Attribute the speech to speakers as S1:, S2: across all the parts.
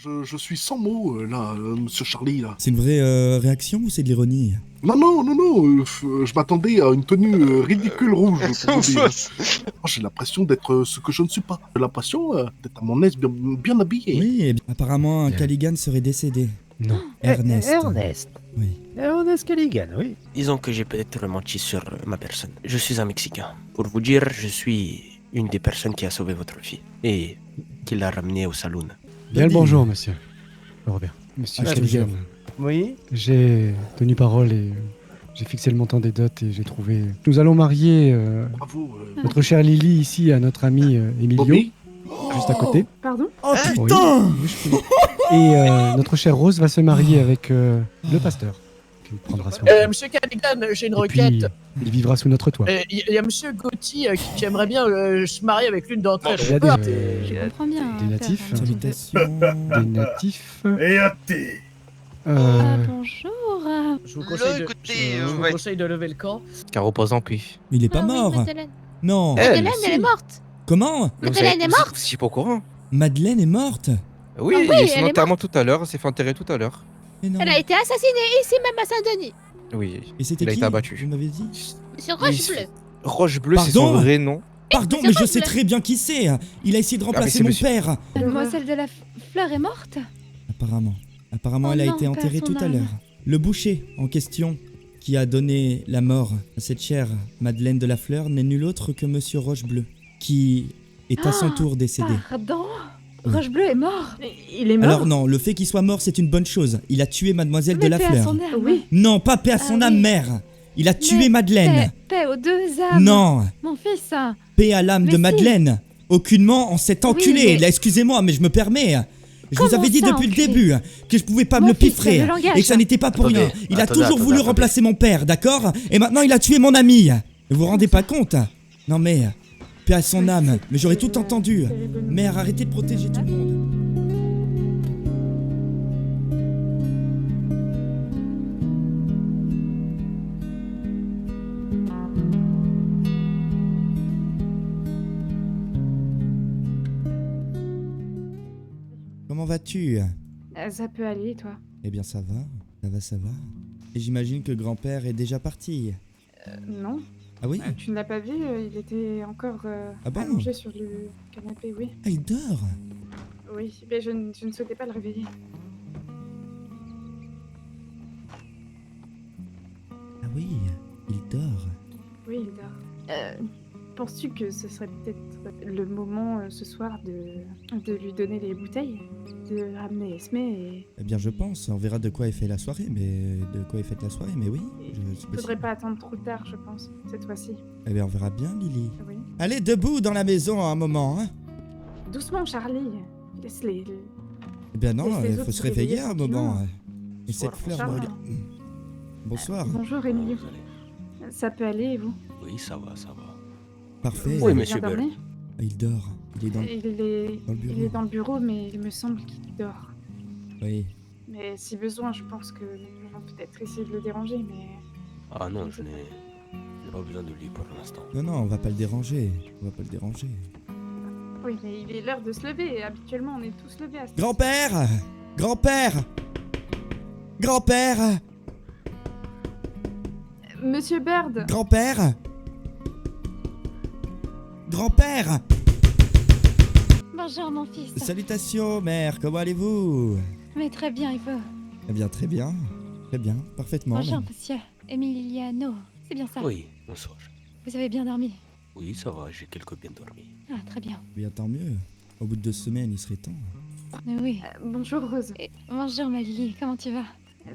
S1: Je suis sans mots, là, monsieur Charlie, là.
S2: C'est une vraie réaction ou c'est de l'ironie?
S1: Non, je m'attendais à une tenue ridicule rouge. J'ai l'impression d'être ce que je ne suis pas. J'ai l'impression d'être à mon aise, bien habillé.
S2: Oui, eh bien, apparemment, un Caligan serait décédé.
S3: Non.
S2: Ernest.
S3: Ernest.
S2: Oui.
S3: Ernest Caligan, oui.
S4: Disons que j'ai peut-être menti sur ma personne. Je suis un Mexicain. Pour vous dire, je suis une des personnes qui a sauvé votre fille et qui l'a ramenée au saloon.
S5: Bien le bonjour, monsieur. Robert. Monsieur
S2: Ah,
S5: Caligan.
S3: Oui.
S5: J'ai tenu parole et j'ai fixé le montant des dots et j'ai trouvé... Nous allons marier
S1: Bravo.
S5: notre chère Lily ici à notre ami Emilio,
S1: Bobby.
S5: juste à côté.
S6: Pardon?
S2: Oh
S5: Oui,
S2: putain!
S5: oui, je peux. Et notre chère Rose va se marier avec le pasteur. Qui prendra soin.
S7: Monsieur Caligan, j'ai une
S5: Et puis,
S7: requête.
S5: il vivra sous notre toit.
S7: Il y a Monsieur Gauthier qui aimerait bien se marier avec l'une d'entre elles.
S5: Il y a
S6: Je comprends bien.
S5: des natifs.
S6: père.
S2: Salutations.
S5: Des natifs.
S8: Et à thé.
S6: Ah, bonjour.
S7: Je vous conseille, de,
S8: écoutez,
S7: je vous
S8: ouais.
S7: conseille de lever le camp.
S3: Car repose en paix.
S2: Mais il est pas
S6: Ah oui,
S2: mort.
S6: Madeleine.
S2: Non.
S6: Madeleine,
S3: si.
S6: elle est morte.
S2: Comment?
S6: Madeleine est morte.
S3: Vous étiez pas au courant?
S2: Madeleine est morte?
S3: Oui,
S6: Ah oui,
S3: il y a
S6: elle
S3: son
S6: est
S3: enterrement tout à l'heure, elle s'est fait enterrer tout à l'heure.
S2: Mais non.
S6: Elle a été assassinée ici même à Saint-Denis.
S3: Oui.
S2: Et c'était
S3: Il a
S2: qui?
S3: été abattu.
S2: Vous m'avez dit?
S6: Sur
S3: Oui,
S6: Roche-Bleue.
S3: Roche Bleue, c'est
S2: Pardon
S3: son vrai nom.
S2: Pardon,
S6: c'est
S2: mais je
S6: pas
S2: sais
S6: vrai.
S2: très bien qui c'est. Il a essayé de remplacer
S3: c'est
S2: mon
S3: monsieur-
S2: père.
S6: Mademoiselle de la Fleur est morte.
S2: Apparemment. Apparemment,
S6: Oh
S2: elle a
S6: non,
S2: été
S6: père,
S2: enterrée
S6: son
S2: tout à
S6: âme.
S2: l'heure. Le boucher en question qui a donné la mort à cette chère Madeleine de la Fleur n'est nul autre que Monsieur Rochebleu, qui est à son tour décédé.
S6: Pardon. Roche-Bleue est mort.
S7: Il est mort.
S2: Alors non, le fait qu'il soit mort, c'est une bonne chose. Il a tué Mademoiselle de
S6: Mais
S2: la
S6: paix à
S2: Fleur.
S6: son âme.
S7: Oui.
S2: Non, pas paix à son
S6: Ah
S2: âme,
S6: oui.
S2: mère. Il a tué
S6: Mais
S2: Madeleine.
S6: Paix aux deux âmes.
S2: Non,
S6: Mon fils.
S2: paix à l'âme
S6: Mais
S2: de
S6: si.
S2: Madeleine. Aucunement en cet enculé.
S6: mais-
S2: Là, excusez-moi, mais je me permets. Je vous
S6: Comment
S2: avais dit
S6: ça,
S2: depuis
S6: enculé?
S2: le début que je pouvais pas
S6: Mon
S2: me le
S6: fils,
S2: piffrer
S6: le langage.
S2: et que ça n'était pas pour
S4: Attendez,
S2: rien. Il a
S4: attendez,
S2: toujours voulu
S4: attendez.
S2: remplacer mon père, d'accord? Et maintenant il a tué mon ami. Vous vous rendez pas compte? Non mais, paix à son âme. Mais j'aurais tout entendu. Mère, arrêtez de protéger tout le monde. Comment vas-tu?
S6: Ça peut aller, toi.
S2: Eh bien ça va, ça va. Et j'imagine que grand-père est déjà parti.
S6: Non.
S2: Ah oui?
S6: Tu ne l'as pas vu, il était encore
S2: Ah bon?
S6: allongé sur le canapé, oui.
S2: Ah, il dort?
S6: Oui, mais je ne souhaitais pas le réveiller.
S2: Ah oui, il dort.
S6: Oui, il dort. Penses-tu que ce serait peut-être le moment ce soir de lui donner les bouteilles? De ramener Esme et...
S2: Eh bien je pense, on verra de quoi est fait la soirée, mais oui.
S6: Il faudrait pas attendre trop tard, je pense, cette fois-ci.
S2: Eh bien on verra bien, Lily.
S6: Oui.
S2: Allez, debout dans la maison un moment, hein.
S6: Doucement, Charlie. Laisse-les...
S2: Eh bien non,
S6: Laisse les
S2: il faut
S6: autres
S2: se
S6: se
S2: réveiller
S6: réveiller
S2: un moment.
S6: tranquillement.
S2: Et cette fleur me
S6: Charles.
S2: regarde. Bonsoir.
S6: Bonjour, Emilio. Ça peut aller, et vous?
S4: Oui, ça va, ça va.
S2: Parfait.
S4: Oui,
S6: Vous
S4: monsieur
S6: avez bien
S4: Bird.
S6: dormi?
S2: Ah, il dort. Il est dans...
S6: Il
S2: bureau.
S6: est dans le bureau, mais il me semble qu'il dort.
S2: Oui.
S6: Mais si besoin, je pense que nous allons peut-être essayer de le déranger, mais...
S4: Ah non, je n'ai pas besoin de lui pour l'instant.
S2: Non, non, on va pas le déranger.
S6: Oui, mais il est l'heure de se lever, et habituellement on est tous levés à ce
S2: Grand-père! Grand-père! Grand-père!
S6: Monsieur Bird!
S2: Grand-père! Grand-père!
S6: Bonjour, mon fils.
S2: Salutations, mère, comment allez-vous?
S6: Mais très bien, il faut...
S2: Eh bien, très bien, parfaitement.
S6: Bonjour, monsieur. Emiliano. C'est bien ça?
S4: Oui, bonsoir.
S6: Vous avez bien dormi?
S4: Oui, ça va, j'ai quelque bien dormi.
S6: Ah, très bien.
S2: Bien, tant mieux. Au bout de 2 semaines, il serait temps.
S6: Oui. Bonjour, Rose. bonjour, ma Lily. Comment tu vas?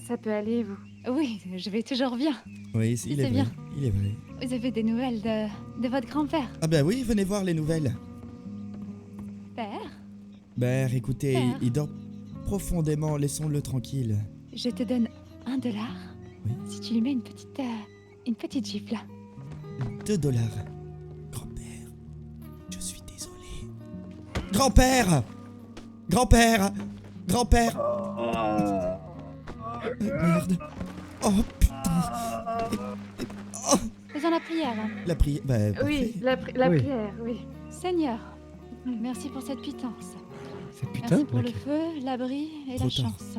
S6: Ça peut aller, vous? Oui, je vais toujours bien.
S2: Oui, il
S6: C'est
S2: est vrai.
S6: bien.
S2: Il est vrai.
S6: Vous avez des nouvelles de votre grand-père?
S2: Ah ben oui, venez voir les nouvelles.
S6: Père?
S2: Ben, écoutez,
S6: Père.
S2: il dort profondément, laissons-le tranquille.
S6: Je te donne $1.
S2: Oui.
S6: Si tu lui mets une petite gifle.
S2: $2. Grand-père, je suis désolé. Grand-père! Grand-père! Grand-père! Merde. Oh putain.
S6: Faisons la prière.
S2: La prière. Bah,
S6: Oui,
S2: parfait.
S6: la
S5: Oui.
S6: prière, oui. Seigneur, merci pour cette pitance.
S5: Cette putain
S8: Merci pour le
S5: laquelle
S8: feu, l'abri et
S2: Trop
S8: la
S2: tard.
S8: chance.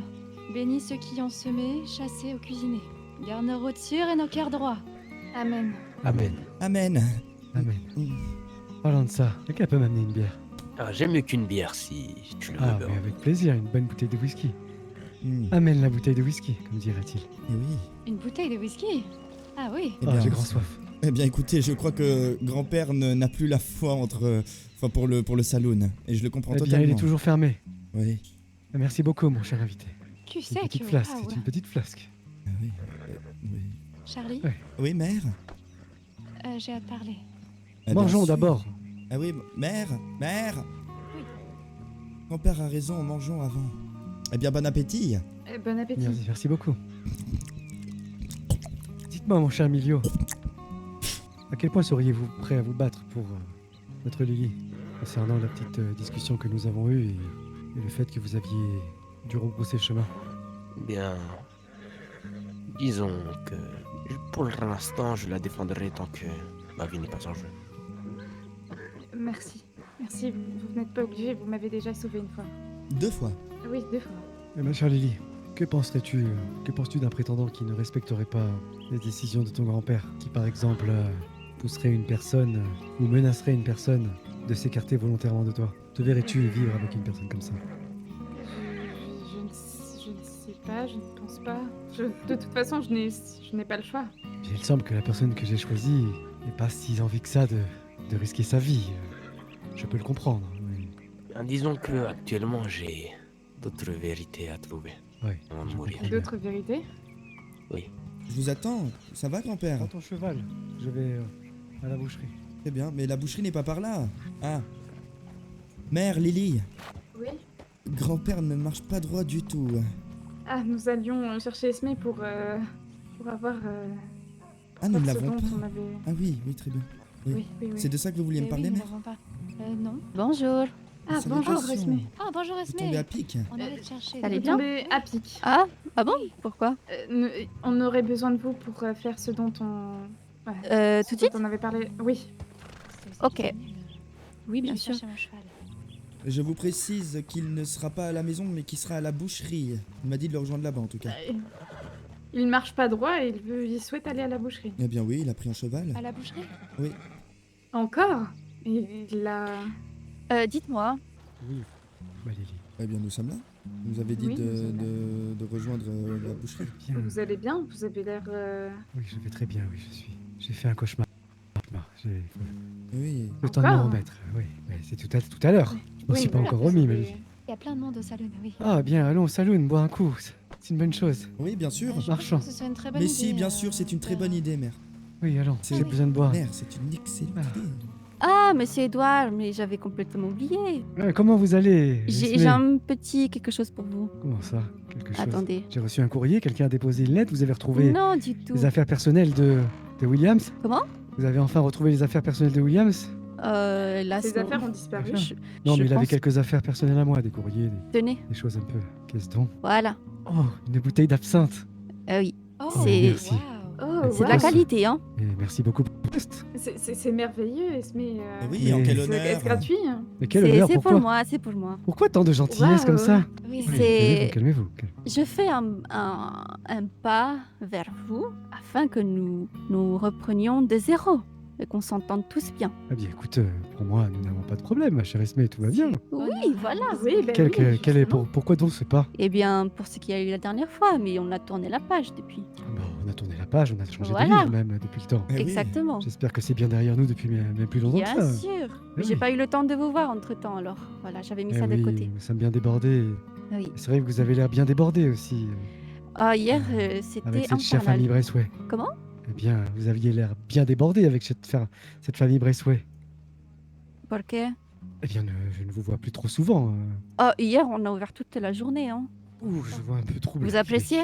S8: Bénis ceux qui ont semé, chassé ou cuisiné. Garde nos routes sûres et nos cœurs droits.
S6: Amen.
S4: Amen.
S2: Amen.
S5: Amen.
S2: Mm.
S5: Parlant de ça, quelqu'un peut m'amener une bière?
S4: Ah, j'aime mieux qu'une bière si tu le
S5: Ah,
S4: veux.
S5: mais avec plaisir, une bonne bouteille de whisky.
S2: Mm.
S5: Amène la bouteille de whisky, comme dirait-il.
S2: Eh oui.
S8: Une bouteille de whisky. Ah oui.
S2: Eh
S5: Ah,
S2: bien,
S5: j'ai grand soif.
S2: Eh bien, écoutez, je crois que grand-père n'a plus la foi enfin, pour le saloon. Et je le comprends
S5: Eh bien,
S2: totalement.
S5: il est toujours fermé.
S2: Oui.
S5: Merci beaucoup, mon cher invité.
S8: Tu
S5: C'est
S8: sais
S5: une
S8: que...
S5: petite flasque,
S8: waouh.
S5: c'est une petite flasque.
S2: Ah oui. Oui.
S8: Charlie,
S5: Ouais.
S2: Oui, mère.
S8: j'ai à te parler.
S2: Ah, bien
S5: Mangeons
S2: sûr.
S5: d'abord.
S2: Ah oui, mère.
S8: Oui.
S2: Grand-père a raison, mangeons avant. Eh bien, bon appétit.
S6: Bon appétit.
S5: Merci beaucoup. Dites-moi, mon cher Emilio, à quel point seriez-vous prêt à vous battre pour notre Lily, concernant la petite discussion que nous avons eue et le fait que vous aviez dû rebrousser le chemin?
S4: Bien. Disons que pour l'instant, je la défendrai tant que ma vie n'est pas en jeu.
S6: Merci. Merci, vous n'êtes pas obligé, vous m'avez déjà sauvé une fois.
S2: 2 fois.
S6: Oui, 2 fois.
S5: Ma chère Lily, que penses-tu d'un prétendant qui ne respecterait pas les décisions de ton grand-père, qui par exemple pousserait une personne ou menacerait une personne de s'écarter volontairement de toi? Te verrais-tu vivre avec une personne comme ça?
S6: Je ne sais pas, je ne pense pas. De toute façon, je n'ai pas le choix.
S5: Il semble que la personne que j'ai choisie n'ait pas si envie que ça de risquer sa vie. Je peux le comprendre. Oui.
S4: Bien, disons que actuellement, j'ai d'autres vérités à trouver
S5: Oui,
S4: avant de
S5: je
S4: mourir.
S5: comprends bien.
S6: D'autres vérités?
S2: Je vous attends. Ça va, grand-père?
S5: Prends ton cheval, je vais à la boucherie.
S2: Très bien, mais la boucherie n'est pas par là. Ah. Mère, Lily.
S6: Oui.
S2: Grand-père ne marche pas droit du tout.
S6: Ah, nous allions chercher Esme pour avoir
S2: Ah, nous ne
S6: ce
S2: l'avons
S6: dont on
S2: pas.
S6: avait...
S2: Ah oui, oui, très bien. Oui.
S6: Oui, oui, oui.
S2: C'est de ça que vous vouliez me
S8: Eh
S2: parler,
S8: oui, nous
S2: mère?
S8: n'avons pas. Non. Bonjour.
S6: Ah,
S2: Salutations.
S6: bonjour Esme.
S8: Ah, bonjour
S2: Vous
S8: Esme.
S2: tombez à pic.
S8: On allait te chercher.
S6: Vous tombez à pic.
S8: Ah bon? Pourquoi?
S6: On aurait besoin de vous pour faire ce dont on...
S8: Tout de suite?
S6: On avait parlé... Oui.
S8: Ok. Oui, bien
S6: Je vais
S8: sûr.
S6: chercher mon cheval.
S2: Je vous précise qu'il ne sera pas à la maison, mais qu'il sera à la boucherie. Il m'a dit de le rejoindre là-bas, en tout cas.
S6: Il marche pas droit et il souhaite aller à la boucherie.
S2: Eh bien oui, il a pris un cheval.
S8: À la boucherie?
S6: Encore? Il a...
S8: Dites-moi.
S5: Oui, bah Lily.
S2: Eh bien, nous sommes là. Vous avez dit
S6: Oui, nous sommes
S2: de rejoindre la boucherie.
S5: Bien.
S6: Vous allez bien? Vous avez l'air...
S5: Oui, je vais très bien, oui, j'ai fait un cauchemar. J'ai
S2: Oui.
S5: le temps de me
S6: Encore
S5: remettre. Oui, mais c'est tout à l'heure. Je m'en suis pas
S6: voilà,
S5: encore remis,
S6: vous
S5: mais...
S6: avez-
S8: Il y a plein de monde au salon, oui.
S5: Ah bien, allons au saloon, boire un coup. C'est une bonne chose.
S2: Oui, bien sûr.
S8: Je
S5: marchons.
S8: pense que ce serait une très bonne
S2: Mais
S8: idée.
S2: si, bien sûr, c'est une très bonne idée, mère.
S5: Oui, allons,
S2: C'est-
S5: j'ai besoin de boire.
S2: Mère, c'est une excellente
S5: Ah.
S2: idée.
S9: Ah, monsieur Edouard, mais j'avais complètement oublié.
S5: Comment vous allez
S9: J'ai
S5: Esmé
S9: un petit quelque chose pour vous.
S5: Comment ça? Quelque chose?
S9: Attendez.
S5: J'ai reçu un courrier, quelqu'un a déposé une lettre, vous avez retrouvé
S9: Non, du tout.
S5: les affaires personnelles de Williams?
S9: Comment?
S5: Vous avez enfin retrouvé les affaires personnelles de Williams?
S9: Là,
S6: Ces affaires ont disparu.
S5: Affaires
S9: Je-
S5: Non,
S9: je
S5: mais il avait
S9: pense-
S5: quelques affaires personnelles à moi, des courriers,
S9: Tenez,
S5: des choses un peu. Qu'est-ce donc?
S9: voilà.
S5: Oh, une bouteille d'absinthe.
S9: Oui,
S8: Oh,
S9: C'est-
S5: merci.
S8: waouh.
S6: Oh,
S9: c'est de la
S6: wow.
S9: qualité, hein.
S5: Et merci beaucoup pour le test.
S6: C'est merveilleux, Esme.
S2: Eh oui, en
S5: Mais-
S2: quel
S6: C'est
S2: honneur.
S6: gratuit.
S5: Mais quel honneur,
S9: C'est pour
S5: pourquoi?
S9: moi, c'est pour moi.
S5: Pourquoi tant de gentillesse
S6: Waouh.
S5: comme ça?
S8: Oui,
S5: Oui,
S9: C'est-
S5: calmez-vous.
S9: Je fais un pas vers vous afin que nous reprenions de zéro et qu'on s'entende tous bien.
S5: Ah bien, écoute, pour moi, nous n'avons pas de problème, ma chère Esmé, tout va bien.
S9: Oui, voilà.
S6: Oui, ben
S5: Quel est,
S6: justement.
S5: pourquoi donc ce pas?
S9: Eh bien, pour ce qu'il y a eu la dernière fois, mais on a tourné la page depuis.
S5: Bon, on a tourné la page, on a changé
S9: Voilà.
S5: de livre même depuis le temps.
S2: Eh oui.
S9: Exactement.
S5: J'espère que c'est bien derrière nous depuis même plus longtemps
S9: Bien
S5: que ça.
S9: sûr. Mais
S5: oui.
S9: j'ai pas eu le temps de vous voir entre temps, alors voilà, j'avais mis
S5: Eh
S9: ça de
S5: oui,
S9: côté.
S5: nous sommes bien débordés.
S9: Oui.
S5: C'est vrai que vous avez l'air bien débordé aussi,
S9: Ah, hier, c'était
S5: avec cette chère famille
S9: infernal.
S5: Bressway.
S9: Comment?
S5: Eh bien, vous aviez l'air bien débordé avec cette famille Bressway.
S9: Pourquoi?
S5: Eh bien, je ne vous vois plus trop souvent.
S9: Oh, hier, on a ouvert toute la journée, hein.
S5: Ouh, je vois un peu trouble.
S9: Vous appréciez?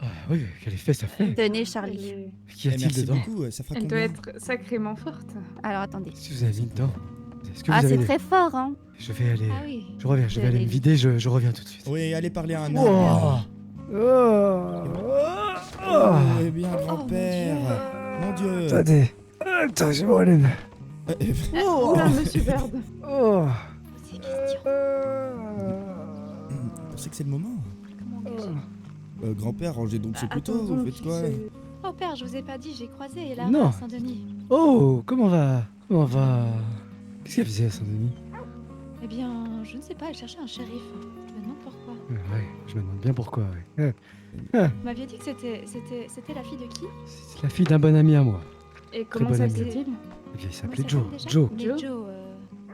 S5: Ah oui, quel effet ça fait.
S9: Tenez, Charlie.
S5: Qu'y
S2: Eh,
S5: a-t-il
S2: merci
S5: dedans?
S2: beaucoup, ça fera
S6: Elle doit
S2: combien?
S6: être sacrément forte.
S9: Alors, attendez.
S5: Qu'est-ce que vous avez mis dedans? Est-ce que
S9: Ah,
S5: vous
S9: c'est
S5: avez...
S9: très fort, hein.
S5: Je vais aller...
S8: Ah oui.
S5: Je reviens, je vais
S9: Vous
S5: aller
S9: allez
S5: me vider, je reviens tout de suite.
S2: Oui, allez parler à un
S5: Oh.
S2: arbre.
S5: Oh.
S2: Oh, eh bien, grand-père. Mon Dieu.
S5: Attendez, attends, je me relève.
S2: Eh,
S6: Oula, monsieur Bird.
S5: Oh,
S8: question.
S2: Vous pensez que c'est le moment?
S8: Comment engager?
S2: Grand-père, rangez donc ce couteau,
S6: Attends,
S2: vous faites quoi?
S8: Oh père, je vous ai pas dit, j'ai croisé la
S5: Non.
S8: à Saint-Denis.
S5: Oh, comment va? Comment va? Qu'est-ce qu'elle faisait à Saint-Denis?
S8: Eh bien, je ne sais pas, elle cherchait un shérif. Je me demande pourquoi.
S5: Ouais, je me demande bien pourquoi, ouais.
S8: Vous m'aviez dit que c'était la fille de qui?
S5: C'est la fille d'un bon ami à moi.
S6: Et comment
S5: bonne amie.
S6: s'appelait-il?
S5: Eh bien, il s'appelait
S8: Comment
S5: Joe.
S8: s'appelle déjà
S5: Joe.
S8: Mais
S6: Joe
S8: Joe,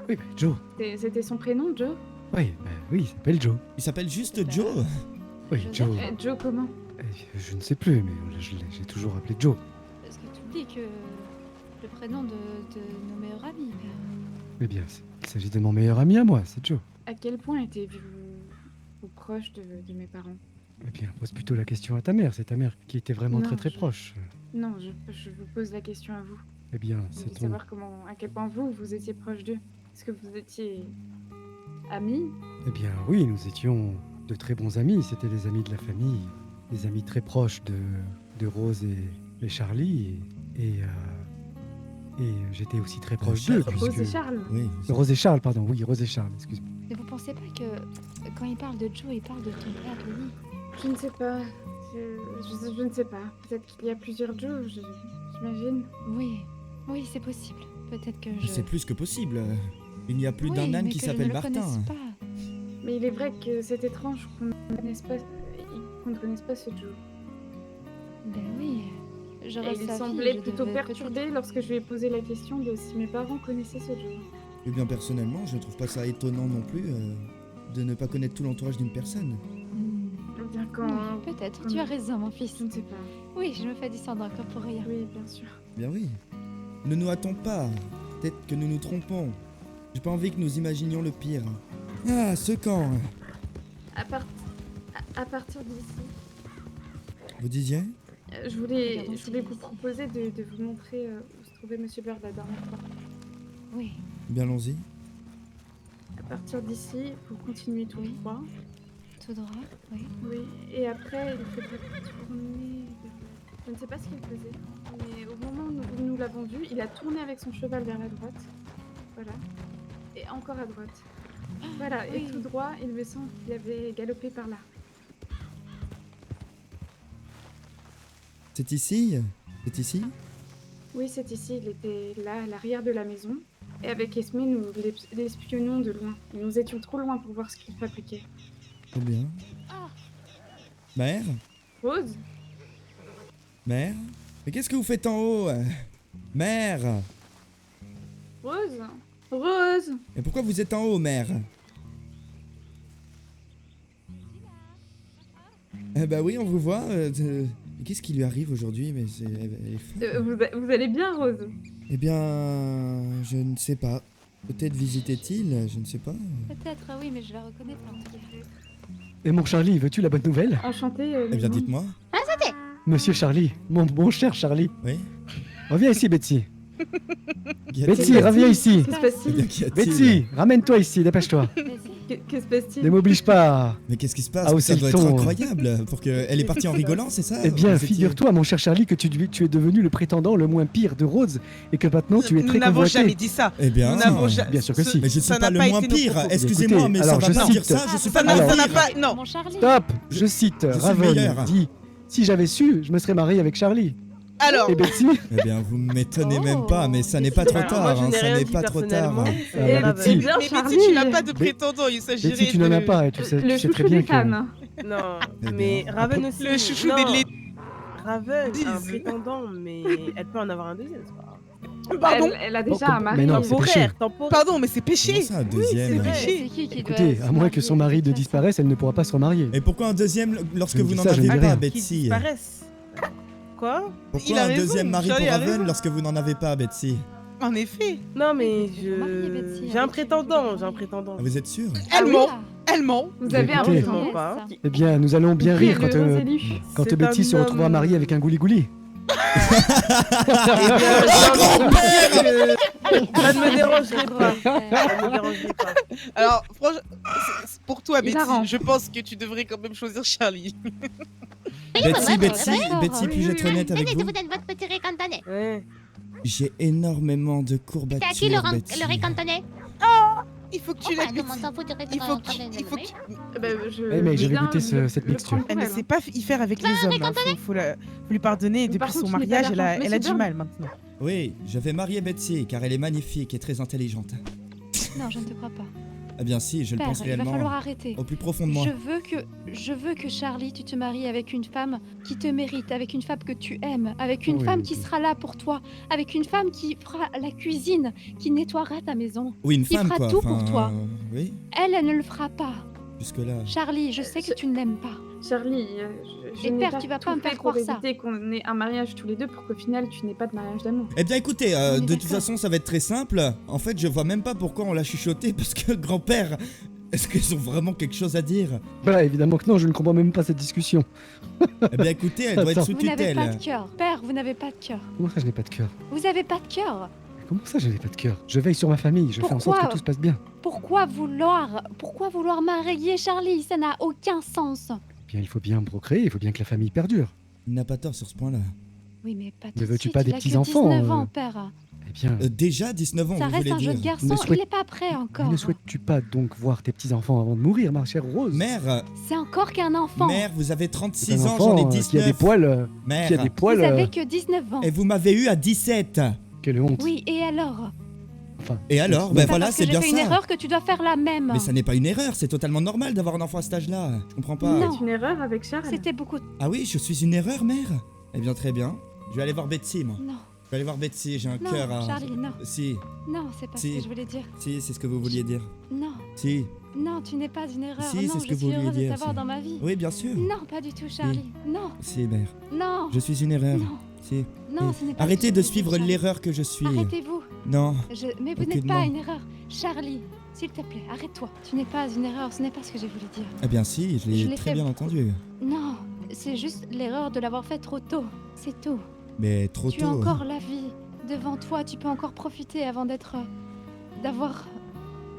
S5: Oui, Joe.
S6: C'était son prénom, Joe?
S5: Oui, oui, il s'appelle Joe.
S2: Il s'appelle juste Joe?
S5: Oui,
S8: Joseph.
S5: Joe.
S6: Joe comment?
S5: Je ne sais plus, mais j'ai toujours appelé Joe.
S8: Parce que tu me dis que le prénom de nos meilleurs amis, père.
S5: Eh bien, il s'agit de mon meilleur ami à moi, c'est Joe.
S6: À quel point étiez-vous proche de mes parents?
S5: Eh bien, pose plutôt la question à ta mère. C'est ta mère qui était vraiment
S6: Non,
S5: très très
S6: je-
S5: proche.
S6: Non, je vous pose la question à vous.
S5: Eh bien,
S6: Je
S5: c'est
S6: veux
S5: ton...
S6: savoir à quel point vous étiez proche d'eux. Est-ce que vous étiez amis?
S5: Eh bien, oui, nous étions de très bons amis. C'était des amis de la famille, des amis très proches de Rose et Charlie. Et j'étais aussi très proche d'eux.
S2: Charles.
S6: Rose et
S5: puisque-
S6: Charles?
S2: Oui.
S5: Rose et Charles, pardon. Oui, Rose et Charles, excuse-moi.
S8: Mais vous pensez pas que quand il parle de Joe, il parle de ton père, Louis?
S6: Je ne sais pas. Je ne sais pas. Peut-être qu'il y a plusieurs Joe, j'imagine.
S8: Oui, oui, c'est possible. Peut-être que je...
S2: C'est plus que possible. Il n'y a plus
S8: Oui,
S2: d'un âne
S8: mais
S2: qui
S8: que je ne
S2: s'appelle
S8: le
S2: Martin.
S8: connaisse pas.
S6: Mais il est vrai que c'est étrange qu'on ne connaisse pas ce Joe.
S8: Ben oui, je
S6: Et
S8: reste
S6: il
S8: sa
S6: semblait
S8: fille, je
S6: plutôt
S8: devrais
S6: perturbé
S8: peut-être-
S6: lorsque je lui ai posé la question de si mes parents connaissaient ce Joe.
S2: Eh bien, personnellement, je ne trouve pas ça étonnant non plus de ne pas connaître tout l'entourage d'une personne.
S8: Hmm,
S6: Eh bien quand...
S8: oui, peut-être, tu as raison, mon fils.
S6: Je ne sais pas.
S8: Oui, je me fais descendre encore pour rien.
S6: Oui, bien sûr.
S2: Bien oui. Ne nous hâtons pas. Peut-être que nous nous trompons. J'ai pas envie que nous imaginions le pire. Ah, ce camp.
S6: À partir d'ici,
S2: Vous disiez?
S6: je voulais
S8: Regardons si-
S6: vous proposer de vous montrer où se trouvait Monsieur Bird la dernière fois.
S8: Oui,
S2: Bien, allons-y.
S6: À partir d'ici, vous continuez tout
S8: Oui.
S6: droit.
S8: tout droit, oui.
S6: Oui, et après, il faudrait tourner. Je ne sais pas ce qu'il faisait, mais au moment où nous l'avons vu, il a tourné avec son cheval vers la droite. Voilà. Et encore à droite. Voilà, et
S8: oui.
S6: tout droit, il me semble qu'il avait galopé par là.
S2: C'est ici? C'est ici?
S6: Oui, c'est ici, il était là, à l'arrière de la maison. Et avec Esme, nous l'espionnons de loin. Et nous étions trop loin pour voir ce qu'il fabriquait.
S2: Très bien. Mère?
S6: Rose?
S2: Mère? Mais qu'est-ce que vous faites en haut? Mère?
S6: Rose? Rose?
S2: Et pourquoi vous êtes en haut, mère? Bah oui, on vous voit. Qu'est-ce qui lui arrive aujourd'hui? Mais elle est folle.
S6: Vous allez bien, Rose?
S2: Eh bien, je ne sais pas. Peut-être visitait-il, je ne sais pas.
S8: Peut-être, oui, mais je la reconnais pas.
S5: Et mon Charlie, veux-tu la bonne nouvelle?
S6: Enchantée.
S2: Eh bien, dites-moi.
S5: Monsieur Charlie, mon cher Charlie.
S2: Oui?
S5: Reviens ici, Betsy.
S2: Qu'y a-t-il?
S5: Betsy, reviens ici.
S6: Que se
S2: Eh
S6: passe-t-il?
S2: bien, qu'y a-t-il?
S5: Betsy, ramène-toi ici, dépêche-toi.
S6: Que se passe-t-il?
S5: Ne m'oblige pas.
S2: Mais qu'est-ce qui se passe?
S5: Ah,
S2: Ça
S5: aussi
S2: doit
S5: le
S2: être
S5: ton.
S2: incroyable. Pour que... Elle est partie en rigolant, c'est ça?
S5: Eh bien,
S2: Vous étiez-
S5: figure-toi, mon cher Charlie, que tu es devenu le prétendant le moins pire de Rose et que maintenant tu es
S10: Nous
S5: très
S10: n'avons
S5: convoité.
S10: jamais dit ça.
S2: Eh bien,
S10: Nous n'avons ja-
S5: Bien sûr que si.
S2: mais je ne
S10: ça
S2: suis pas
S10: n'a
S2: le moins
S10: été nos
S2: pire.
S10: propos.
S2: Excusez-moi,
S5: Écoutez,
S2: mais ça
S5: alors,
S2: va
S5: je
S2: pas
S5: cite-
S2: dire ça. Je suis pas
S10: Ça
S2: le
S10: n'a
S2: moins
S10: ça n'a
S2: pire.
S10: pas. Non.
S8: Mon Charlie.
S5: Stop. Je cite,
S2: suis le
S5: Raven
S2: meilleur.
S5: dit « Si j'avais su, je me serais marié avec Charlie.
S10: Alors, »
S5: Et Betsy
S2: Eh bien, vous m'étonnez
S8: Oh.
S2: même pas, mais ça n'est pas trop
S6: Alors,
S2: tard.
S11: moi, je
S2: hein,
S11: n'ai
S2: ça
S11: rien
S2: n'est
S11: dit
S2: pas trop tard.
S11: personnellement.
S5: Betsy.
S6: Eh bien,
S10: mais
S6: Charlie,
S10: Betty, tu n'as pas de prétendant, il s'agirait
S5: Betsy, tu n'en as pas et tu sais
S6: le
S5: très
S6: chouchou
S5: bien
S6: des
S5: que...
S6: femmes.
S11: Non,
S2: Eh
S11: mais
S2: bien.
S11: Raven aussi.
S10: Le chouchou
S11: non,
S10: des
S11: Raven a un
S10: Dise.
S11: prétendant, mais elle peut en avoir un deuxième, c'est pas grave.
S10: Pardon.
S6: Elle a déjà
S5: Oh,
S6: un mari.
S5: mais non, c'est péché.
S11: Temporaire, temporaire.
S10: Pardon, mais c'est péché.
S2: Comment ça, un deuxième?
S10: c'est
S11: vrai.
S10: péché.
S8: C'est qui doit
S5: Écoutez,
S8: se
S5: à moins que son
S8: marier
S5: mari
S8: de
S5: ne
S8: toute
S5: disparaisse, elle ne pourra pas se remarier.
S2: Et pourquoi un deuxième lorsque
S5: Je
S2: vous
S5: dis
S2: n'en
S5: ça, je
S2: avez
S5: ne dis
S2: pas,
S5: rien.
S11: Qui
S2: Betsy?
S11: disparaissent. Quoi?
S10: Il
S2: Pourquoi
S10: a
S2: un
S10: raison,
S2: deuxième mari
S10: Charlie
S2: pour
S10: a
S2: Raven
S10: raison.
S2: lorsque vous n'en avez pas, Betsy?
S10: En effet.
S11: Non, mais
S8: Vous mariez, Betsy,
S11: j'ai un
S8: avec
S11: prétendant,
S8: celui
S11: j'ai un
S8: qui
S11: prétendant.
S2: Ah, vous êtes sûr?
S10: Elle
S6: oui.
S10: ment. Elle ment.
S6: Vous avez un
S5: Écoutez.
S6: prétendant.
S11: Yes. pas.
S5: Eh bien, nous allons bien rire quand, quand
S11: C'est
S5: Betsy
S11: un
S5: se retrouvera
S11: homme.
S5: mariée avec un gouli-gouli.
S11: Ça ne me dérangerait pas.
S8: frère.
S11: Ça ne me dérangerait pas.
S10: Alors, franchement, pour toi, Betty,
S6: Hilarant.
S10: je pense que tu devrais quand même choisir Charlie.
S2: Betty,
S8: ouais,
S2: Betsy,
S8: d'accord.
S2: Betsy, puis-je être honnête avec vous?
S9: êtes votre petit ricantonnet.
S11: Ouais.
S2: J'ai énormément de courbatures, Betsy.
S9: ricantonnet?
S10: Il faut que tu la goûtes. Il faut que
S5: mais j'avais goûté cette mixture.
S10: Elle ne sait pas y faire avec les hommes. Hein. Faut lui pardonner.
S6: Mais par
S10: Depuis son
S6: contre, tu n'es pas
S10: mariage,
S6: l'argent.
S10: elle a
S6: Monsieur
S10: du
S6: Burn.
S10: mal maintenant.
S2: Oui, je vais marier Betsy car elle est magnifique et très intelligente.
S8: Non, je ne te crois pas.
S2: Eh bien si, je le
S8: Père,
S2: pense
S8: il va
S2: réellement.
S8: falloir arrêter.
S2: Au plus profond de moi.
S8: Je veux que Charlie, tu te maries avec une femme qui te mérite, avec une femme que tu aimes, avec une
S5: Oui,
S8: femme
S5: oui,
S8: qui
S5: oui.
S8: sera là pour toi, avec une femme qui fera la cuisine, qui nettoiera ta maison.
S2: Oui, une
S8: qui
S2: femme
S8: fera
S2: quoi.
S8: tout pour toi.
S2: Oui,
S8: Elle ne le fera pas.
S2: jusque là.
S8: Charlie, je sais que tu ne l'aimes pas.
S6: Charlie, je
S8: Et
S6: n'ai
S8: père,
S6: pas
S8: tu vas
S6: tout
S8: pas me
S6: fait
S8: faire croire
S6: pour
S8: ça.
S6: éviter qu'on ait un mariage tous les deux pour qu'au final tu n'aies pas de mariage d'amour.
S2: Eh bien écoutez,
S8: On est
S2: de toute
S8: d'accord.
S2: façon ça va être très simple. En fait je vois même pas pourquoi on l'a chuchoté parce que grand-père, est-ce qu'ils ont vraiment quelque chose à dire?
S5: Bah évidemment que non, je ne comprends même pas cette discussion.
S2: Eh bien écoutez, elle doit être
S5: Attends.
S2: sous
S8: Vous n'avez pas
S2: tutelle.
S8: de cœur. Père, vous n'avez pas de cœur.
S5: Comment ça, je n'ai pas de cœur?
S8: Vous avez pas de cœur.
S5: Comment ça, je n'ai pas de cœur? Je veille sur ma famille, je fais en sorte
S8: Pourquoi
S5: que tout se passe bien.
S8: Pourquoi vouloir marier Charlie? Ça n'a aucun sens.
S5: Bien, il faut bien procréer, il faut bien que la famille perdure.
S2: Il n'a pas tort sur ce point-là.
S8: Oui, mais pas tout
S5: Ne
S8: de
S5: veux-tu
S8: suite,
S5: pas des
S8: il a que
S5: petits-enfants,
S8: 19 ans, père.
S5: Eh bien,
S2: Déjà 19 ans,
S8: Ça
S2: vous
S8: reste
S2: voulez
S8: un
S2: dire.
S8: jeune garçon,
S5: Ne
S8: il
S5: souhaite-
S8: n'est pas prêt encore.
S5: ne souhaites-tu pas donc voir tes petits-enfants avant de mourir, ma chère Rose?
S2: Mère,
S8: C'est encore qu'un enfant.
S2: mère, vous avez
S5: C'est
S2: 36
S5: un
S2: ans,
S5: enfant
S2: j'en ai 19.
S5: qui a des poils,
S2: Mère,
S5: qui a des
S8: Vous
S5: poils.
S8: avez que 19 ans.
S2: et vous m'avez eu à 17.
S5: Quelle honte.
S8: Oui, et alors?
S5: Enfin,
S2: Et alors,
S8: C'est
S2: ben
S8: pas
S2: voilà,
S8: parce que
S2: c'est
S8: j'ai
S2: bien
S8: fait une
S2: ça.
S8: erreur que tu dois faire la même.
S2: Mais ça n'est pas une erreur, c'est totalement normal d'avoir un enfant à cet âge-là. Je comprends pas.
S8: Non.
S6: C'est une erreur avec Charles.
S8: C'était beaucoup.
S2: Ah oui, je suis une erreur, mère? Eh bien très bien. Je vais aller voir Betsy, moi.
S8: Non,
S2: Je vais aller voir Betsy, j'ai un
S8: non,
S2: cœur à...
S8: Charlie, non.
S2: Si,
S8: Non, c'est pas
S2: Si.
S8: ce que je voulais dire.
S2: si, c'est ce que vous vouliez dire.
S8: Non,
S2: Si,
S8: non, tu n'es pas une erreur.
S2: Si,
S8: non,
S2: c'est ce que
S8: je
S2: vous
S8: suis
S2: vouliez
S8: heureuse de
S2: dire,
S8: t'avoir
S2: si.
S8: dans ma vie.
S2: oui, bien sûr.
S8: Non, pas du tout, Charlie. Non,
S2: Si, mère.
S8: non,
S2: Je suis une erreur.
S8: non,
S2: Si.
S8: non,
S2: Et
S8: ce n'est pas
S2: arrêtez
S8: ce que
S2: de
S8: je voulais
S2: suivre
S8: dire, Charlie.
S2: l'erreur que je suis.
S8: Arrêtez-vous.
S2: Non.
S8: Mais vous n'êtes
S2: Aucunement.
S8: pas une erreur. Charlie, s'il te plaît, arrête-toi. Tu n'es pas une erreur, ce n'est pas ce que j'ai voulu dire.
S2: Eh bien si, je
S8: Je
S2: l'ai
S8: l'ai
S2: très
S8: fait
S2: bien
S8: beaucoup.
S2: entendu.
S8: Non, c'est juste l'erreur de l'avoir fait trop tôt. C'est tout.
S2: Mais trop
S8: Tu as
S2: tôt.
S8: encore la vie devant toi, tu peux encore profiter avant d'avoir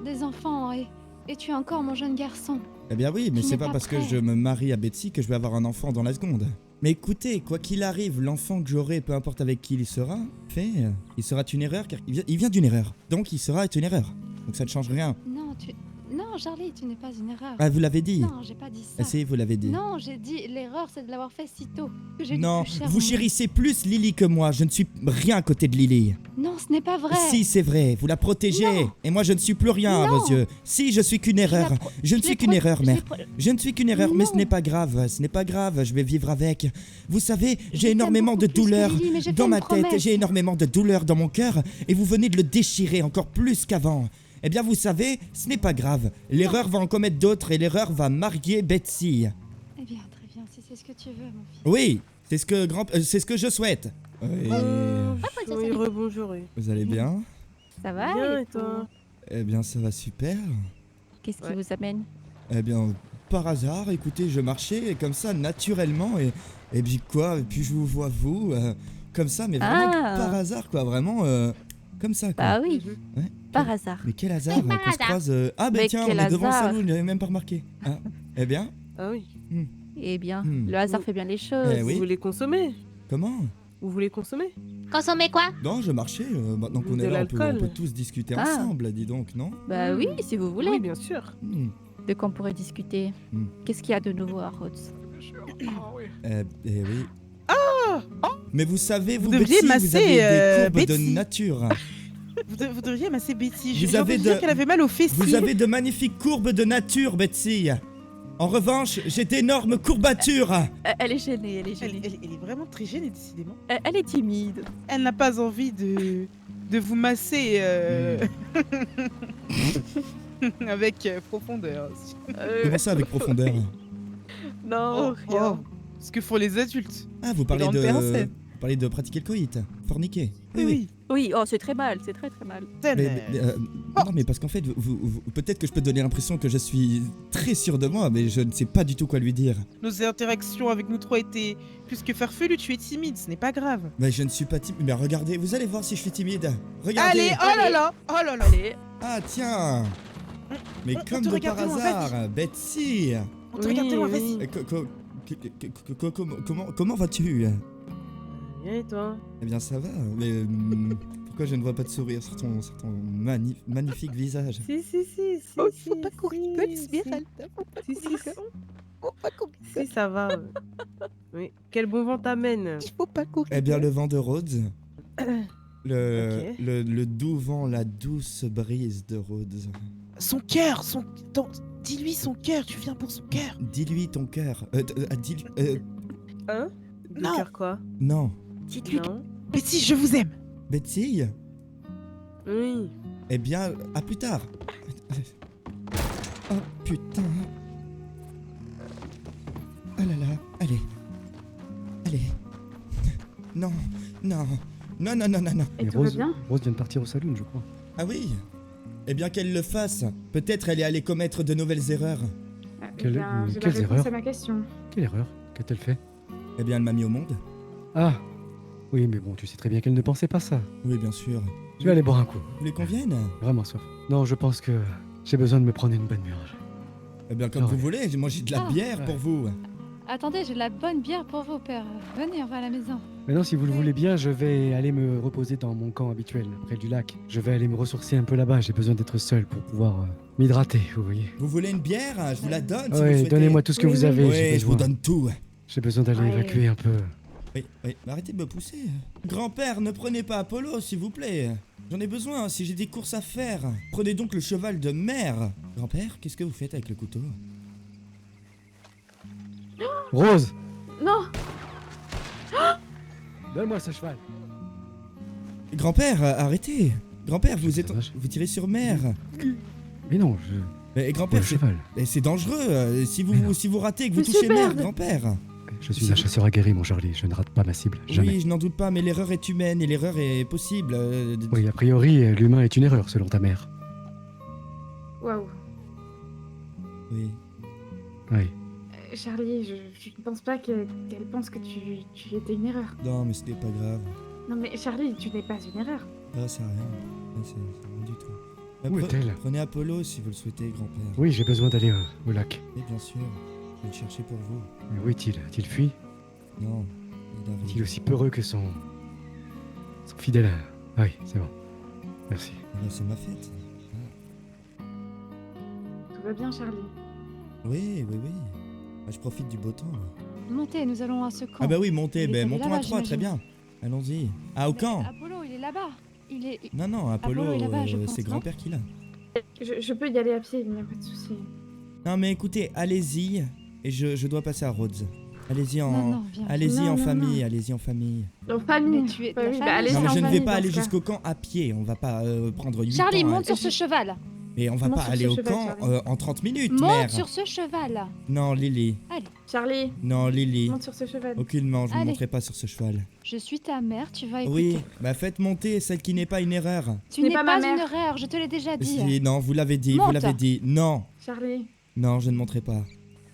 S8: des enfants et tu es encore mon jeune garçon.
S2: Eh bien oui, mais
S8: Tu
S2: c'est
S8: n'es
S2: pas
S8: pas
S2: parce que
S8: prêt.
S2: je me marie à Betsy que je vais avoir un enfant dans la seconde. Mais écoutez, quoi qu'il arrive, l'enfant que j'aurai, peu importe avec qui il sera, il sera une erreur car il vient d'une erreur. Donc il sera une erreur. Donc ça ne change rien.
S8: Non, Charlie, tu n'es pas une erreur.
S2: Ah, vous l'avez dit.
S8: Non, j'ai pas dit ça.
S2: Ah si, vous l'avez dit.
S8: Non, j'ai dit l'erreur, c'est de l'avoir fait si tôt. Que j'ai
S2: Non,
S8: du plus cher
S2: vous
S8: au monde.
S2: chérissez plus Lily que moi. Je ne suis rien à côté de Lily.
S8: Non, ce n'est pas vrai.
S2: Si, c'est vrai. Vous la protégez.
S8: Non.
S2: Et moi, je ne suis plus rien à
S8: Non.
S2: vos yeux. Si, je suis qu'une erreur. Je ne suis qu'une erreur, mère. Je ne suis qu'une erreur, mais ce
S8: Non.
S2: n'est pas grave. Ce n'est pas grave. Je vais vivre avec. Vous savez,
S8: Je
S2: j'ai
S8: t'aime
S2: énormément de
S8: beaucoup plus que
S2: douleur
S8: Lily, mais j'ai fait
S2: dans
S8: une
S2: ma tête.
S8: promesse.
S2: J'ai énormément de douleur dans mon cœur. Et vous venez de le déchirer encore plus qu'avant. Eh bien, vous savez, ce n'est pas grave. L'erreur va en commettre d'autres et l'erreur va marier Betsy.
S8: Eh bien, très bien, si c'est ce que tu veux, mon fils.
S2: Oui, c'est ce que c'est ce que je souhaite. Oui.
S11: Oui, rebonjour. Oui.
S2: Vous allez bien?
S9: Ça va
S11: Bien,
S9: et
S11: et toi?
S2: Eh bien, ça va super.
S9: Qu'est-ce qui vous amène?
S2: Eh bien, par hasard, écoutez, je marchais comme ça, naturellement, et puis quoi, et puis je vous vois vous, comme ça, mais vraiment
S9: Ah.
S2: par hasard, quoi, vraiment, comme ça, quoi.
S9: Bah oui,
S2: Ouais.
S9: par hasard.
S2: Mais quel hasard qu'on se croise. Ah, ben
S9: Mais
S2: tiens, on
S9: quel
S2: est devant le
S9: hasard.
S2: salon, je l'avais même pas remarqué. Ah, eh bien,
S11: Ah oui.
S9: Eh bien,
S2: Hmm.
S9: le hasard fait bien les choses.
S2: Eh oui.
S11: Vous voulez consommer?
S2: comment?
S11: Vous voulez consommer?
S8: Consommer quoi?
S2: Non, je marchais, maintenant qu'on
S11: De
S2: est là, on peut
S11: l'alcool.
S2: tous discuter
S9: Ah.
S2: ensemble, dis donc, non?
S9: Bah oui, si vous voulez.
S11: Oui, bien sûr.
S2: Hmm.
S9: De quoi on pourrait discuter?
S2: Hmm.
S9: Qu'est-ce qu'il y a de nouveau à Rhodes?
S2: Eh oui. Mais vous savez, vous,
S10: devriez
S2: Betsy, vous
S10: masser,
S2: avez des courbes de
S10: Betsy.
S2: nature.
S10: Vous devriez masser Betty.
S2: Vous
S10: J'ai
S2: avez
S10: entendu dire
S2: de-
S10: qu'elle avait mal aux fessiers.
S2: Vous avez de magnifiques courbes de nature, Betsy. En revanche, j'ai d'énormes courbatures.
S9: Elle est gênée, elle est
S10: Elle,
S9: gênée.
S10: elle est vraiment très gênée, décidément.
S9: Elle est timide.
S10: Elle n'a pas envie de vous masser avec profondeur.
S2: Comment ça, avec profondeur?
S9: Non, rien.
S10: Ce que font les adultes.
S2: Ah, vous parlez
S10: grande
S2: de...
S10: personne.
S2: Vous parlez de pratiquer le coït, forniquer.
S10: Oui.
S9: Oui, oh, c'est très mal, c'est très très mal.
S2: Non, mais parce qu'en fait, peut-être que je peux donner l'impression que je suis très sûr de moi, mais je ne sais pas du tout quoi lui dire.
S10: Nos interactions avec nous trois étaient plus que farfelues. Tu es timide, ce n'est pas grave.
S2: Mais je ne suis pas timide. Mais regardez, vous allez voir si je suis timide. Regardez.
S10: Allez, oh là là, oh là là.
S9: Allez.
S2: Ah, tiens. Mais
S10: On
S2: comme
S10: te
S2: de
S10: regarde
S2: par
S10: de loin,
S2: hasard, Betsy.
S10: On te regarde de loin, vas-y.
S2: Comment vas-tu?
S11: Bien, et toi?
S2: Eh bien, ça va, mais pourquoi je ne vois pas de sourire sur ton magnifique visage?
S11: Si,
S10: Oh,
S11: si,
S10: faut pas qu'on
S11: si,
S10: rigole,
S11: si.
S10: Esmeralda. Faut pas
S11: Si,
S10: qu'on
S11: si,
S10: rigole. Faut pas qu'on rigole.
S11: Si, ça va. Oui, quel bon vent t'amène.
S10: Il faut pas qu'on rigole.
S2: Eh bien, le vent de Rhodes.
S11: Ok.
S2: Le doux vent, la douce brise de Rhodes.
S10: Son cœur, dis-lui son cœur, tu viens pour son cœur.
S2: Dis-lui ton cœur. Dis-lui.
S11: Hein?
S10: Non.
S11: De faire quoi?
S2: Non.
S10: Dites-lui que...
S11: Non.
S10: Betsy, je vous aime.
S2: Betsy?
S11: Oui.
S2: Eh bien, à plus tard. Oh putain. Oh là là, allez. Allez. Non, non, non, non, non, non, non.
S6: Et
S5: Mais
S6: tout va
S5: Rose,
S6: bien?
S5: Rose vient de partir au saloon, je crois.
S2: Ah oui? Eh bien qu'elle le fasse. Peut-être elle est allée commettre de nouvelles erreurs.
S6: Eh bien, j'ai la
S5: quelles
S6: réponse
S5: erreurs?
S6: à ma question.
S5: Quelle erreur? Qu'a-t-elle fait?
S2: Eh bien elle m'a mis au monde.
S5: Ah oui, mais bon, tu sais très bien qu'elle ne pensait pas ça.
S2: Oui, bien sûr.
S5: Je vais aller boire un coup.
S2: Vous voulez qu'on vienne?
S5: Vraiment soif. Non, je pense que j'ai besoin de me prendre une bonne mûre.
S2: Eh bien comme
S5: Ah
S2: vous
S5: ouais.
S2: voulez, moi j'ai de la
S8: Ah.
S2: bière pour vous.
S8: Attendez, j'ai de la bonne bière pour vous, père. Venez, on va à la maison.
S5: Maintenant, si vous le voulez bien, je vais aller me reposer dans mon camp habituel, près du lac. Je vais aller me ressourcer un peu là-bas. J'ai besoin d'être seul pour pouvoir m'hydrater, vous voyez.
S2: Vous voulez une bière? Je vous la donne si vous
S5: Oui,
S2: souhaitez.
S5: donnez-moi tout ce que
S6: Oui,
S5: vous
S6: oui.
S5: avez.
S2: Oui,
S5: j'ai
S2: je vous
S5: besoin.
S2: donne tout.
S5: J'ai besoin d'aller
S6: Ouais.
S5: évacuer un peu.
S2: Oui, oui, mais arrêtez de me pousser. Grand-père, ne prenez pas Apollo, s'il vous plaît. J'en ai besoin si j'ai des courses à faire. Prenez donc le cheval de mer. Grand-père, qu'est-ce que vous faites avec le couteau?
S5: Rose,
S6: Non!
S5: donne-moi ce cheval.
S2: Grand-père, arrêtez. Grand-père, vous êtes,
S5: dommage.
S2: vous tirez sur mer.
S5: Mais non,
S2: Mais
S5: pour
S2: grand-père,
S5: le cheval.
S2: c'est dangereux. Si
S5: Mais non.
S2: vous ratez et que vous
S6: Monsieur
S2: touchez mer,
S6: Bird.
S2: grand-père.
S5: Je suis un chasseur aguerri, mon Charlie. Je ne rate pas ma cible. Jamais.
S2: Oui, je n'en doute pas, mais l'erreur est humaine et l'erreur est possible.
S5: Oui, a priori, l'humain est une erreur, selon ta mère.
S6: Waouh.
S2: Oui.
S5: Oui.
S6: Charlie, je ne pense pas qu'elle pense que tu étais une erreur.
S2: Non, mais ce n'est pas grave.
S6: Non mais Charlie, tu n'es pas une erreur.
S2: Ah, c'est rien. Ah, c'est rien du tout.
S5: Où est-elle?
S2: Prenez Apollo si vous le souhaitez, grand-père.
S5: Oui, j'ai besoin d'aller au lac.
S2: Oui, bien sûr. Je vais le chercher pour vous.
S5: Mais où est-il? A-t-il fui?
S2: Non, il arrive.
S5: Est-il aussi peureux que son fidèle? Ah oui, c'est bon. Merci.
S2: Ah, c'est ma fête.
S6: Tout va bien, Charlie.
S2: Oui, oui, oui. Ah, je profite du beau temps.
S8: Montez, nous allons à ce camp.
S2: Ah bah oui, montez,
S8: Il est
S2: ben,
S8: allé
S2: montons
S8: là-bas,
S2: à 3, très
S8: j'imagine.
S2: bien. Allons-y. Ah, au
S8: Mais
S2: camp?
S8: Apollo, il est là-bas. Il est.
S2: Non, non, Apollo,
S8: Apollo est là-bas, je pense,
S2: c'est
S8: non
S2: grand-père qui l'a.
S6: Je peux y aller à pied, il n'y a pas de souci.
S2: Non, mais écoutez, allez-y. Et je dois passer à Rhodes. Allez-y
S8: Non,
S2: en...
S8: non, viens.
S2: Allez-y
S6: Non,
S2: en
S6: non,
S2: famille,
S6: non.
S2: allez-y en famille.
S6: En famille.
S8: Mais tu es de
S6: Bah
S8: la
S6: oui, bah
S8: famille.
S6: allez-y
S2: Non, mais
S6: en
S2: je ne vais
S6: famille,
S2: pas
S6: dans
S2: aller
S6: ce cas.
S2: jusqu'au camp à pied. On va pas prendre 8
S8: Charlie,
S2: ans.
S8: monte sur
S6: je-
S8: ce cheval.
S2: Et on va
S6: monte
S2: pas
S6: sur
S2: aller
S6: ce
S2: au
S6: cheval,
S2: camp
S6: Charlie.
S2: en 30 minutes,
S8: Monte
S2: mère.
S8: sur ce cheval.
S2: Non, Lily.
S6: Charlie,
S2: Non, Lily.
S6: monte sur ce cheval.
S2: Aucunement, je ne
S8: Allez.
S2: monterai pas sur ce cheval.
S8: Je suis ta mère, tu vas écouter.
S2: Oui, bah faites monter celle qui n'est pas une erreur.
S8: Tu
S6: n'est
S8: n'es
S6: pas
S8: pas,
S6: ma
S8: une
S6: mère.
S8: erreur, je te l'ai déjà dit.
S2: Si, non, vous l'avez dit, vous
S8: Monte.
S2: l'avez dit. Non,
S6: Charlie,
S2: non, je ne monterai pas.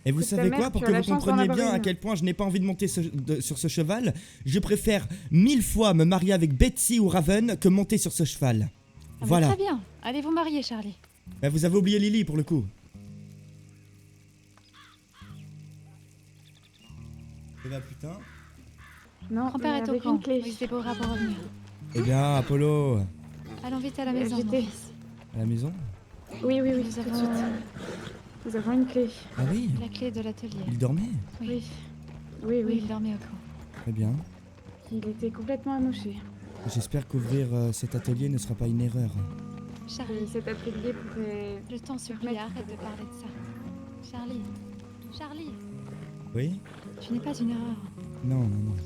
S2: Et vous
S6: C'est ta
S2: savez
S6: mère,
S2: quoi, pour
S6: tu
S2: que
S6: as la
S2: vous
S6: chance d'en
S2: compreniez
S6: avoir
S2: bien à
S6: une.
S2: quel point je n'ai pas envie de monter sur ce cheval, je préfère 1000 fois me marier avec Betsy ou Raven que monter sur ce cheval.
S8: Ah, mais
S2: Voilà.
S8: Très bien. Allez vous marier, Charlie.
S2: Bah, vous avez oublié Lily pour le coup. Eh bah putain.
S6: non,
S8: Grand-père
S6: mais
S8: est au
S6: avec
S8: camp.
S6: une clé.
S8: Il se débrouillera pour revenir.
S2: Eh bien, Apollo,
S8: Allons vite à la maison, mon
S6: J'étais-
S8: fils.
S2: à la maison.
S6: Oui, oui, oui,
S8: Nous
S6: tout de
S8: avons
S6: suite. Nous avons une clé.
S2: Ah oui,
S8: la clé de l'atelier.
S2: il dormait.
S8: Oui.
S6: Oui. Oui,
S8: Oui,
S6: oui.
S8: il dormait au camp.
S2: Très bien.
S6: Il était complètement amoché.
S2: J'espère qu'ouvrir cet atelier ne sera pas une erreur.
S8: Charlie,
S6: Et cet atelier pourrait...
S8: je t'en supplie,
S6: Permettre
S8: arrête
S6: de-
S8: de parler de ça. Charlie. Charlie,
S2: Oui?
S8: tu n'es pas une erreur.
S2: Non, non, non.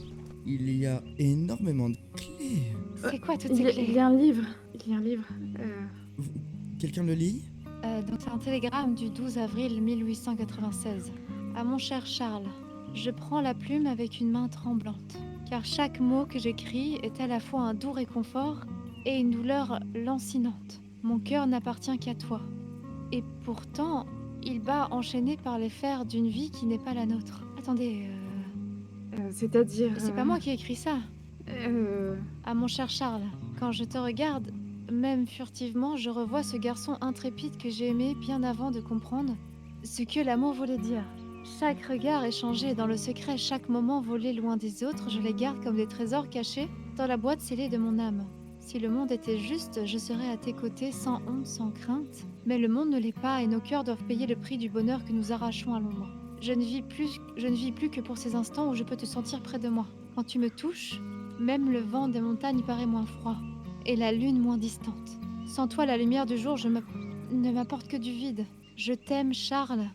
S2: Il y a énormément de clés.
S8: C'est quoi toutes
S6: Il
S8: ces
S6: y, a,
S8: clés
S6: il y a un livre. Il y a un livre.
S2: Quelqu'un le lit?
S8: Donc c'est un télégramme du 12 avril 1896. À mon cher Charles, je prends la plume avec une main tremblante, car chaque mot que j'écris est à la fois un doux réconfort et une douleur lancinante. Mon cœur n'appartient qu'à toi. Et pourtant, il bat enchaîné par les fers d'une vie qui n'est pas la nôtre. Attendez,
S6: C'est-à-dire...
S8: c'est pas moi qui ai écrit ça. À mon cher Charles, quand je te regarde, même furtivement, je revois ce garçon intrépide que j'ai aimé bien avant de comprendre ce que l'amour voulait dire. Chaque regard échangé dans le secret, chaque moment volé loin des autres, je les garde comme des trésors cachés dans la boîte scellée de mon âme. Si le monde était juste, je serais à tes côtés sans honte, sans crainte. Mais le monde ne l'est pas et nos cœurs doivent payer le prix du bonheur que nous arrachons à l'ombre. Je ne vis plus que pour ces instants où je peux te sentir près de moi. Quand tu me touches, même le vent des montagnes paraît moins froid et la lune moins distante. Sans toi, la lumière du jour ne m'apporte que du vide. Je t'aime, Charles,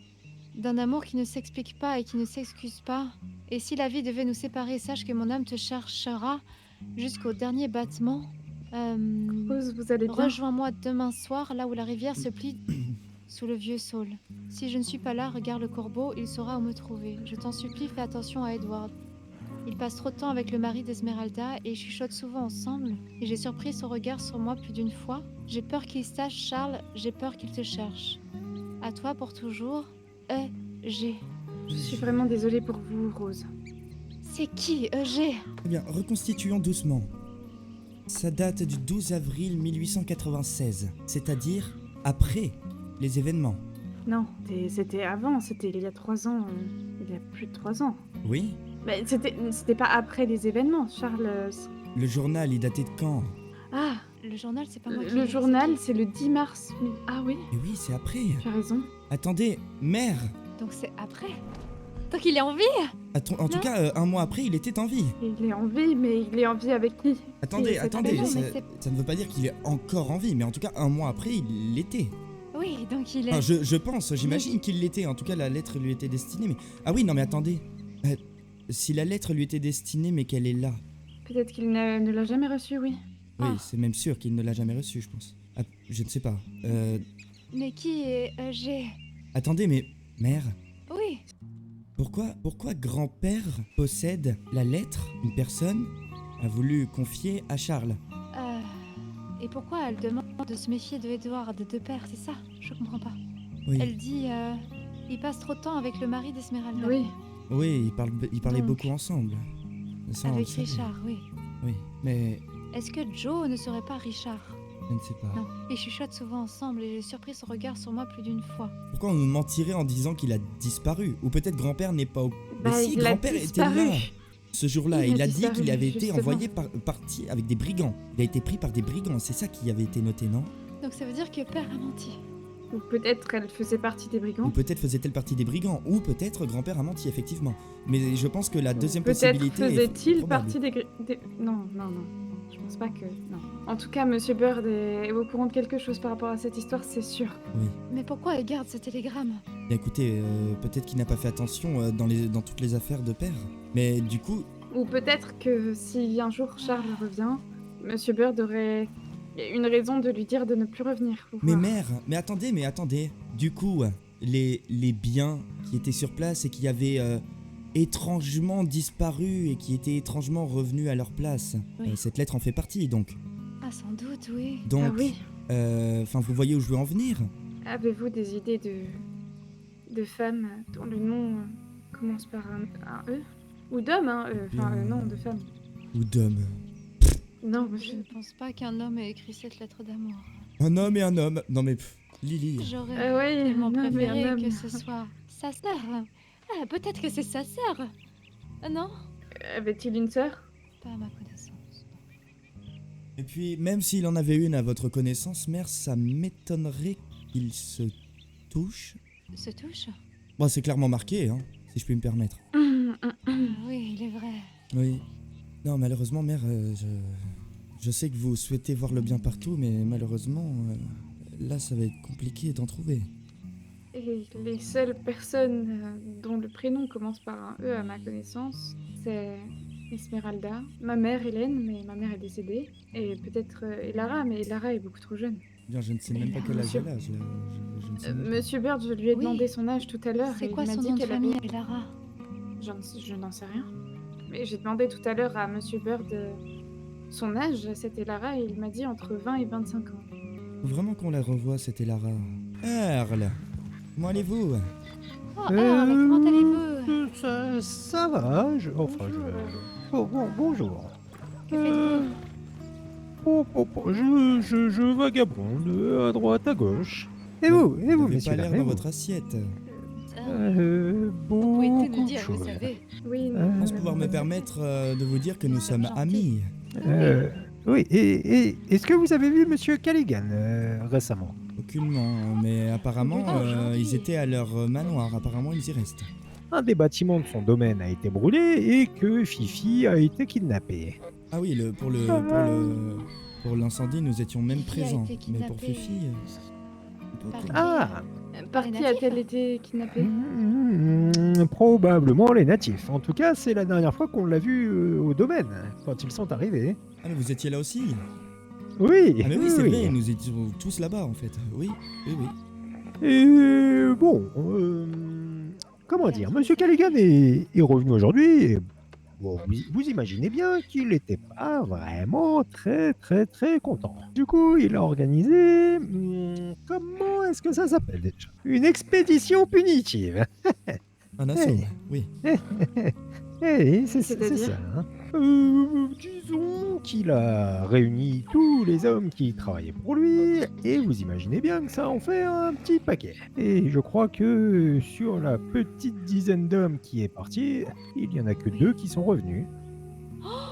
S8: d'un amour qui ne s'explique pas et qui ne s'excuse pas. Et si la vie devait nous séparer, sache que mon âme te cherchera jusqu'au dernier battement.
S6: Rose, vous allez bien?
S8: Rejoins-moi demain soir, là où la rivière se plie sous le vieux saule. Si je ne suis pas là, regarde le corbeau, il saura où me trouver. Je t'en supplie, fais attention à Edward. Il passe trop de temps avec le mari d'Esmeralda et ils chuchotent souvent ensemble. Et j'ai surpris son regard sur moi plus d'une fois. J'ai peur qu'il sache, Charles, j'ai peur qu'il te cherche. À toi pour toujours, E.G.
S6: Je suis vraiment désolée pour vous, Rose.
S8: C'est qui, E.G.?
S2: Eh bien, reconstituons doucement. Ça date du 12 avril 1896, c'est-à-dire après les événements.
S6: Non, c'était avant, c'était il y a 3 ans. Il y a plus de 3 ans.
S2: Oui?
S6: Mais c'était pas après les événements, Charles.
S2: Le journal, il datait de quand?
S6: Ah,
S8: Le journal, c'est pas moi qui
S6: le
S8: l'ai,
S6: journal,
S8: c'est
S6: c'est le 10 mars. Ah oui,
S2: Eh oui, c'est après.
S6: tu as raison.
S2: Attendez, mère!
S8: qui. Donc c'est après. Donc il est en vie.
S2: En tout cas, un mois après, il était en vie.
S6: Il est en vie, mais il est en vie avec qui?
S2: Attendez,
S6: c'est
S2: attendez,
S6: très long,
S2: ça,
S8: mais c'est-
S2: ça ne veut pas dire qu'il est encore en vie, mais en tout cas, un mois après, il l'était.
S8: Oui, donc il est...
S2: Enfin, je pense, j'imagine qu'il l'était. En tout cas, la lettre lui était destinée, mais... Ah oui, non, mais attendez. Si la lettre lui était destinée, mais qu'elle est là...
S6: Peut-être qu'il ne l'a jamais reçue, oui.
S2: Oui,
S8: Ah.
S2: c'est même sûr qu'il ne l'a jamais reçue, je pense. Ah, je ne sais pas.
S8: Mais qui est E.G.?
S2: Attendez, mais... Mère,
S8: Oui.
S2: pourquoi grand-père possède la lettre qu'une personne a voulu confier à Charles?
S8: Et pourquoi elle demande de se méfier de Edward, de père, c'est ça? Je comprends pas.
S2: Oui,
S8: Elle dit, il passe trop de temps avec le mari d'Esmeralda.
S6: Oui.
S2: oui, ils parlaient
S8: Donc,
S2: beaucoup ensemble. Ça, on
S8: Avec
S2: le savait.
S8: Richard, oui.
S2: Oui, mais
S8: Est-ce que Joe ne serait pas Richard?
S2: je ne sais pas.
S8: Non. Ils chuchotent souvent ensemble et j'ai surpris son regard sur moi plus d'une fois.
S2: Pourquoi on nous mentirait en disant qu'il a disparu? Ou peut-être grand-père n'est pas au...
S6: Bah,
S2: mais si,
S6: il a
S2: grand-père était
S6: disparu.
S2: là ce jour-là.
S6: Il a
S2: Il a dit
S6: disparu,
S2: qu'il avait été
S6: justement.
S2: envoyé parti avec des brigands. Il a été pris par des brigands, c'est ça qui avait été noté, non?
S8: Donc ça veut dire que père a menti.
S6: Ou peut-être elle faisait partie des
S2: Ou
S6: brigands.
S2: peut-être faisait-elle partie des brigands, ou peut-être grand-père a menti, effectivement. Mais je pense que la deuxième
S6: Peut-être
S2: possibilité est
S6: faisait-il
S2: probable.
S6: partie des... Non. Je pense pas que... Non. En tout cas, Monsieur Bird est au courant de quelque chose par rapport à cette histoire, c'est sûr.
S2: Oui.
S8: Mais pourquoi elle garde ce télégramme?
S2: Bien, écoutez, peut-être qu'il n'a pas fait attention dans toutes les affaires de père. Mais du coup,
S6: Ou peut-être que si un jour Charles revient, Monsieur Bird aurait une raison de lui dire de ne plus revenir. vous
S2: mais
S6: voir.
S2: mère, mais attendez. Du coup, les biens qui étaient sur place et qui avaient étrangement disparu et qui étaient étrangement revenus à leur place.
S8: Oui.
S2: Cette lettre en fait partie, donc.
S8: Ah, sans doute, oui.
S2: Donc,
S6: Ah oui.
S2: enfin, vous voyez où je veux en venir?
S6: Avez-vous des idées de femmes dont le nom commence par un E? Ou d'hommes, hein? Non, de femmes.
S2: Ou d'homme.
S6: Non,
S8: Je ne pense pas qu'un homme ait écrit cette lettre d'amour.
S2: Un homme et un homme. Non mais, Lily.
S8: J'aurais
S6: oui,
S8: tellement
S6: un homme et un
S8: préféré
S6: homme.
S8: que ce soit sa sœur. Ah, peut-être que c'est sa sœur. Ah non?
S6: Avait-il une sœur?
S8: Pas à ma connaissance.
S2: Et puis, même s'il en avait une à votre connaissance, mère, ça m'étonnerait qu'il se touche.
S8: Se touche?
S2: Bon, c'est clairement marqué, hein, si je puis me permettre.
S8: Ah oui, il est vrai.
S2: Oui. Non, malheureusement, mère, je sais que vous souhaitez voir le bien partout, mais malheureusement, là, ça va être compliqué d'en trouver.
S6: Et les seules personnes dont le prénom commence par un E à ma connaissance, c'est Esmeralda, ma mère Hélène, mais ma mère est décédée, et peut-être Elara, mais Elara est beaucoup trop jeune.
S2: Bien, je ne sais même pas quel âge
S6: Monsieur-
S2: elle a. Je ne sais même pas.
S6: Monsieur Bird, je lui ai
S8: Oui.
S6: demandé son âge tout à l'heure, et
S8: C'est
S6: il
S8: quoi
S6: m'a
S8: son
S6: dit
S8: nom de
S6: qu'elle
S8: famille,
S6: avait...
S8: Lara?
S6: Je n'en sais rien. Mais j'ai demandé tout à l'heure à Monsieur Bird son âge, c'était Lara, et il m'a dit entre 20 et 25 ans.
S2: Faut vraiment qu'on la revoie, c'était Lara. Earl, comment allez-vous?
S8: Oh, Earl, comment allez-vous?
S12: Ça va, bonjour.
S8: Que faites-vous?
S12: Je vagabonde à droite, à gauche. Et vous,
S2: Vous n'avez
S12: messieurs,
S2: pas l'air
S12: dames,
S2: dans
S12: et
S2: votre assiette.
S8: Vous pouvez
S12: beaucoup
S8: nous
S12: de
S8: dire, vous
S12: choses.
S8: savez.
S6: Oui,
S2: Je pense pouvoir me permettre de vous dire que nous sommes amis.
S12: Oui, et est-ce que vous avez vu Monsieur Callaghan récemment?
S2: Aucunement, mais apparemment,
S8: Ah, aujourd'hui.
S2: ils étaient à leur manoir. Apparemment, ils y restent.
S12: Un des bâtiments de son domaine a été brûlé et que Fifi a été kidnappée.
S2: Ah oui, pour l'incendie, nous étions même
S8: Fifi a
S2: présents.
S8: été
S2: Mais pour
S8: kidnappée.
S2: Fifi,
S8: Par qui,
S12: Ah
S6: Par
S8: Les
S6: qui
S8: natifs
S6: a-t-elle été kidnappée?
S12: Probablement les natifs. En tout cas, c'est la dernière fois qu'on l'a vu au domaine, quand ils sont arrivés.
S2: Ah mais vous étiez là aussi?
S12: Oui,
S2: Ah mais oui, c'est vrai, nous étions tous là-bas en fait. Oui, oui, oui.
S12: Et bon, comment dire, Monsieur Callaghan est revenu aujourd'hui. Et bon, vous imaginez bien qu'il n'était pas vraiment très content. Du coup, il a organisé, comment est-ce que ça s'appelle déjà? Une expédition punitive.
S2: Un assaut, oui.
S12: Eh, c'est
S6: C'est-à-dire
S12: ça. Hein. Disons qu'il a réuni tous les hommes qui travaillaient pour lui, et vous imaginez bien que ça en fait un petit paquet. Et je crois que sur la petite dizaine d'hommes qui est partie, il y en a que 2 qui sont revenus.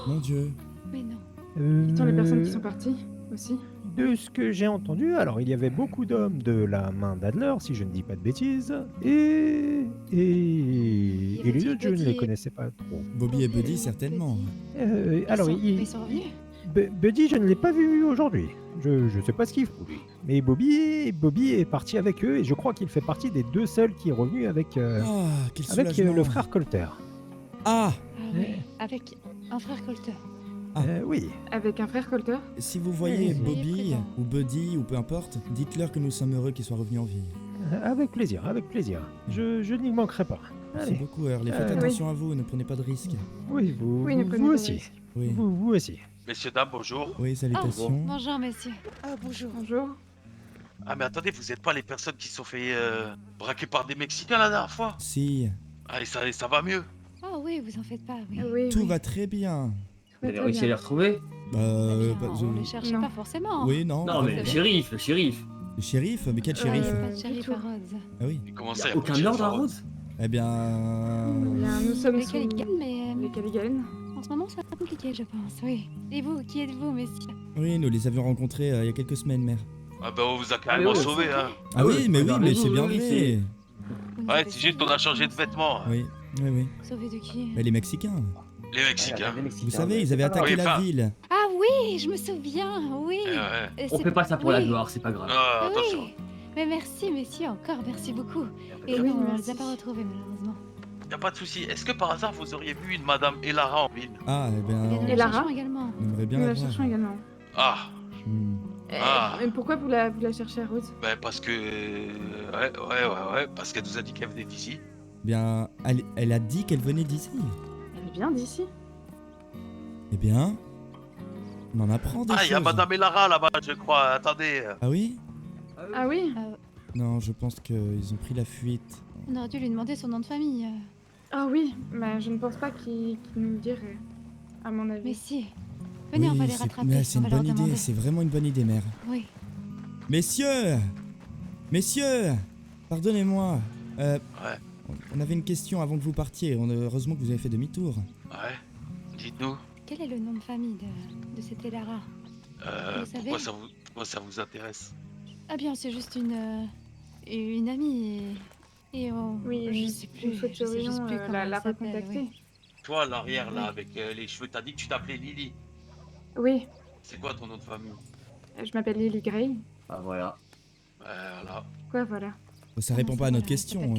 S2: Mon Dieu.
S8: Mais non.
S6: Qui sont les personnes qui sont parties aussi?
S12: De ce que j'ai entendu, alors il y avait beaucoup d'hommes de la main d'Adler, si je ne dis pas de bêtises, et les
S8: avait-il
S12: autres, je ne les
S8: Buddy
S12: connaissais pas trop.
S2: Bobby et Buddy, certainement.
S12: Alors,
S8: Ils sont revenus?
S12: Buddy, je ne l'ai pas vu aujourd'hui. Je ne sais pas ce qu'il fout, lui. Mais Bobby est parti avec eux, et je crois qu'il fait partie des 2 seuls qui est revenu avec,
S2: Quel
S12: avec
S2: soulagement.
S12: le frère Colter.
S2: Ah,
S8: Ah oui, avec un frère Colter.
S12: Oui.
S6: Avec un frère Colter?
S2: si vous voyez
S12: Oui.
S2: Bobby
S8: Présent.
S2: ou Buddy ou peu importe, dites-leur que nous sommes heureux qu'ils soient revenus en vie.
S12: Avec plaisir, avec plaisir. Je n'y manquerai pas.
S2: Merci
S12: Allez.
S2: beaucoup, Earl. Et faites
S12: Oui.
S2: attention à vous, ne prenez pas de risques.
S12: Oui,
S6: Oui, ne prenez
S12: vous
S6: pas de
S12: aussi.
S6: risques.
S2: Oui,
S12: Vous aussi.
S13: Messieurs, dames, bonjour.
S2: oui, salutations.
S8: Bonjour, messieurs. Ah, bonjour.
S6: Bonjour.
S13: Ah, mais attendez, vous êtes pas les personnes qui se sont fait braquer par des Mexicains la dernière fois?
S2: Si,
S13: Allez, ça va mieux.
S8: Oh oui, vous en faites pas, oui.
S6: Oui,
S2: tout
S6: oui.
S2: va très bien.
S6: Vous avez réussi à les
S14: retrouver?
S2: Bah,
S8: Eh bien,
S2: bah,
S8: on les cherchait
S6: Non.
S8: pas forcément.
S2: Oui, non.
S14: Non, mais le shérif.
S2: Le shérif? Mais quel shérif?
S8: Pas de shérif
S6: du tout.
S8: à Rhodes.
S2: Ah oui.
S13: Et comment
S14: Y
S13: ça,
S14: a
S13: y a pas de
S14: aucun
S13: shérif
S14: ordre à
S13: Rhodes?
S14: Rhodes?
S2: Eh bien...
S6: Bien, nous sommes
S8: Les
S6: sous
S8: Callaghan, mais
S6: les Callaghan.
S8: en ce moment, c'est un peu compliqué, je pense, oui. Et vous, qui êtes-vous, messieurs?
S2: Oui, nous les avions rencontrés il y a quelques semaines, mère.
S13: Ah bah on vous a carrément
S14: ouais.
S13: sauvés, hein.
S2: Ah oui, mais oui, mais c'est bien
S14: oui,
S2: vrai.
S8: Vous nous
S13: Ouais,
S8: avez
S13: c'est juste qu'on
S8: sauvés.
S13: a changé de vêtements.
S2: Oui, oui, oui.
S8: Sauvés de qui?
S2: Mais les Mexicains.
S13: Les Mexicains.
S2: Vous savez, ils avaient attaqué
S13: Oui,
S2: la
S13: enfin.
S2: ville.
S8: Ah oui, je me souviens, oui.
S13: Ouais.
S8: Et
S14: On
S8: c'est-
S14: fait pas ça pour la
S8: oui.
S14: gloire, c'est pas grave.
S13: Ah, attention.
S8: Oui. Mais merci, messieurs, encore, merci beaucoup. Et
S6: Oui,
S8: non, on les
S6: merci.
S8: a pas retrouvés, malheureusement.
S13: Y a pas de souci. Est-ce que par hasard vous auriez vu une Madame Elara en ville?
S2: Ah, eh
S8: Eh bien,
S2: bien,
S8: nous
S6: Et
S8: la
S6: Lara
S8: cherchons également.
S2: on aimerait bien
S6: Nous
S2: la
S6: la
S2: voir.
S6: cherchons également.
S13: Ah,
S2: Hmm.
S13: Ah.
S6: Mais pourquoi vous la cherchez à Rhodes?
S13: ben parce que... Ouais, parce qu'elle nous a dit qu'elle venait d'ici.
S2: Bien, elle a dit qu'elle venait d'ici.
S6: Elle vient d'ici.
S2: Eh bien, on en apprend des
S13: Ah,
S2: choses.
S13: y a Madame Elara là-bas, je crois. Attendez.
S2: Ah oui?
S6: Ah oui?
S2: Non, je pense qu'ils ont pris la fuite.
S8: On aurait dû lui demander son nom de famille.
S6: Ah oui, mais je ne pense pas qu'il nous le dirait, à mon avis.
S8: Mais si. Venez, on va les
S2: c'est-
S8: rattraper.
S2: mais c'est
S8: on
S2: une
S8: va leur
S2: bonne idée,
S8: demander.
S2: c'est vraiment une bonne idée, mère.
S8: Oui.
S2: Messieurs! Messieurs! Pardonnez-moi.
S13: Ouais.
S2: On avait une question avant que vous partiez. Heureusement que vous avez fait demi-tour.
S13: Ouais. Dites-nous.
S8: Quel est le nom de famille de cette Elara? Vous savez-
S13: Pourquoi ça vous intéresse?
S8: Ah bien, c'est juste une amie et on...
S6: Oui,
S8: je sais plus.
S6: nous
S8: Je sais juste
S6: souhaiterions
S8: plus comment
S6: la
S8: elle s'appelle,
S6: recontacter.
S8: oui.
S13: Toi, à l'arrière là, avec les cheveux, t'as dit que tu t'appelais Lily.
S6: Oui,
S13: C'est quoi ton nom de famille?
S6: je m'appelle Lily Gray.
S14: Ah voilà.
S13: Voilà.
S6: Quoi, voilà.
S2: Ça répond pas à notre question.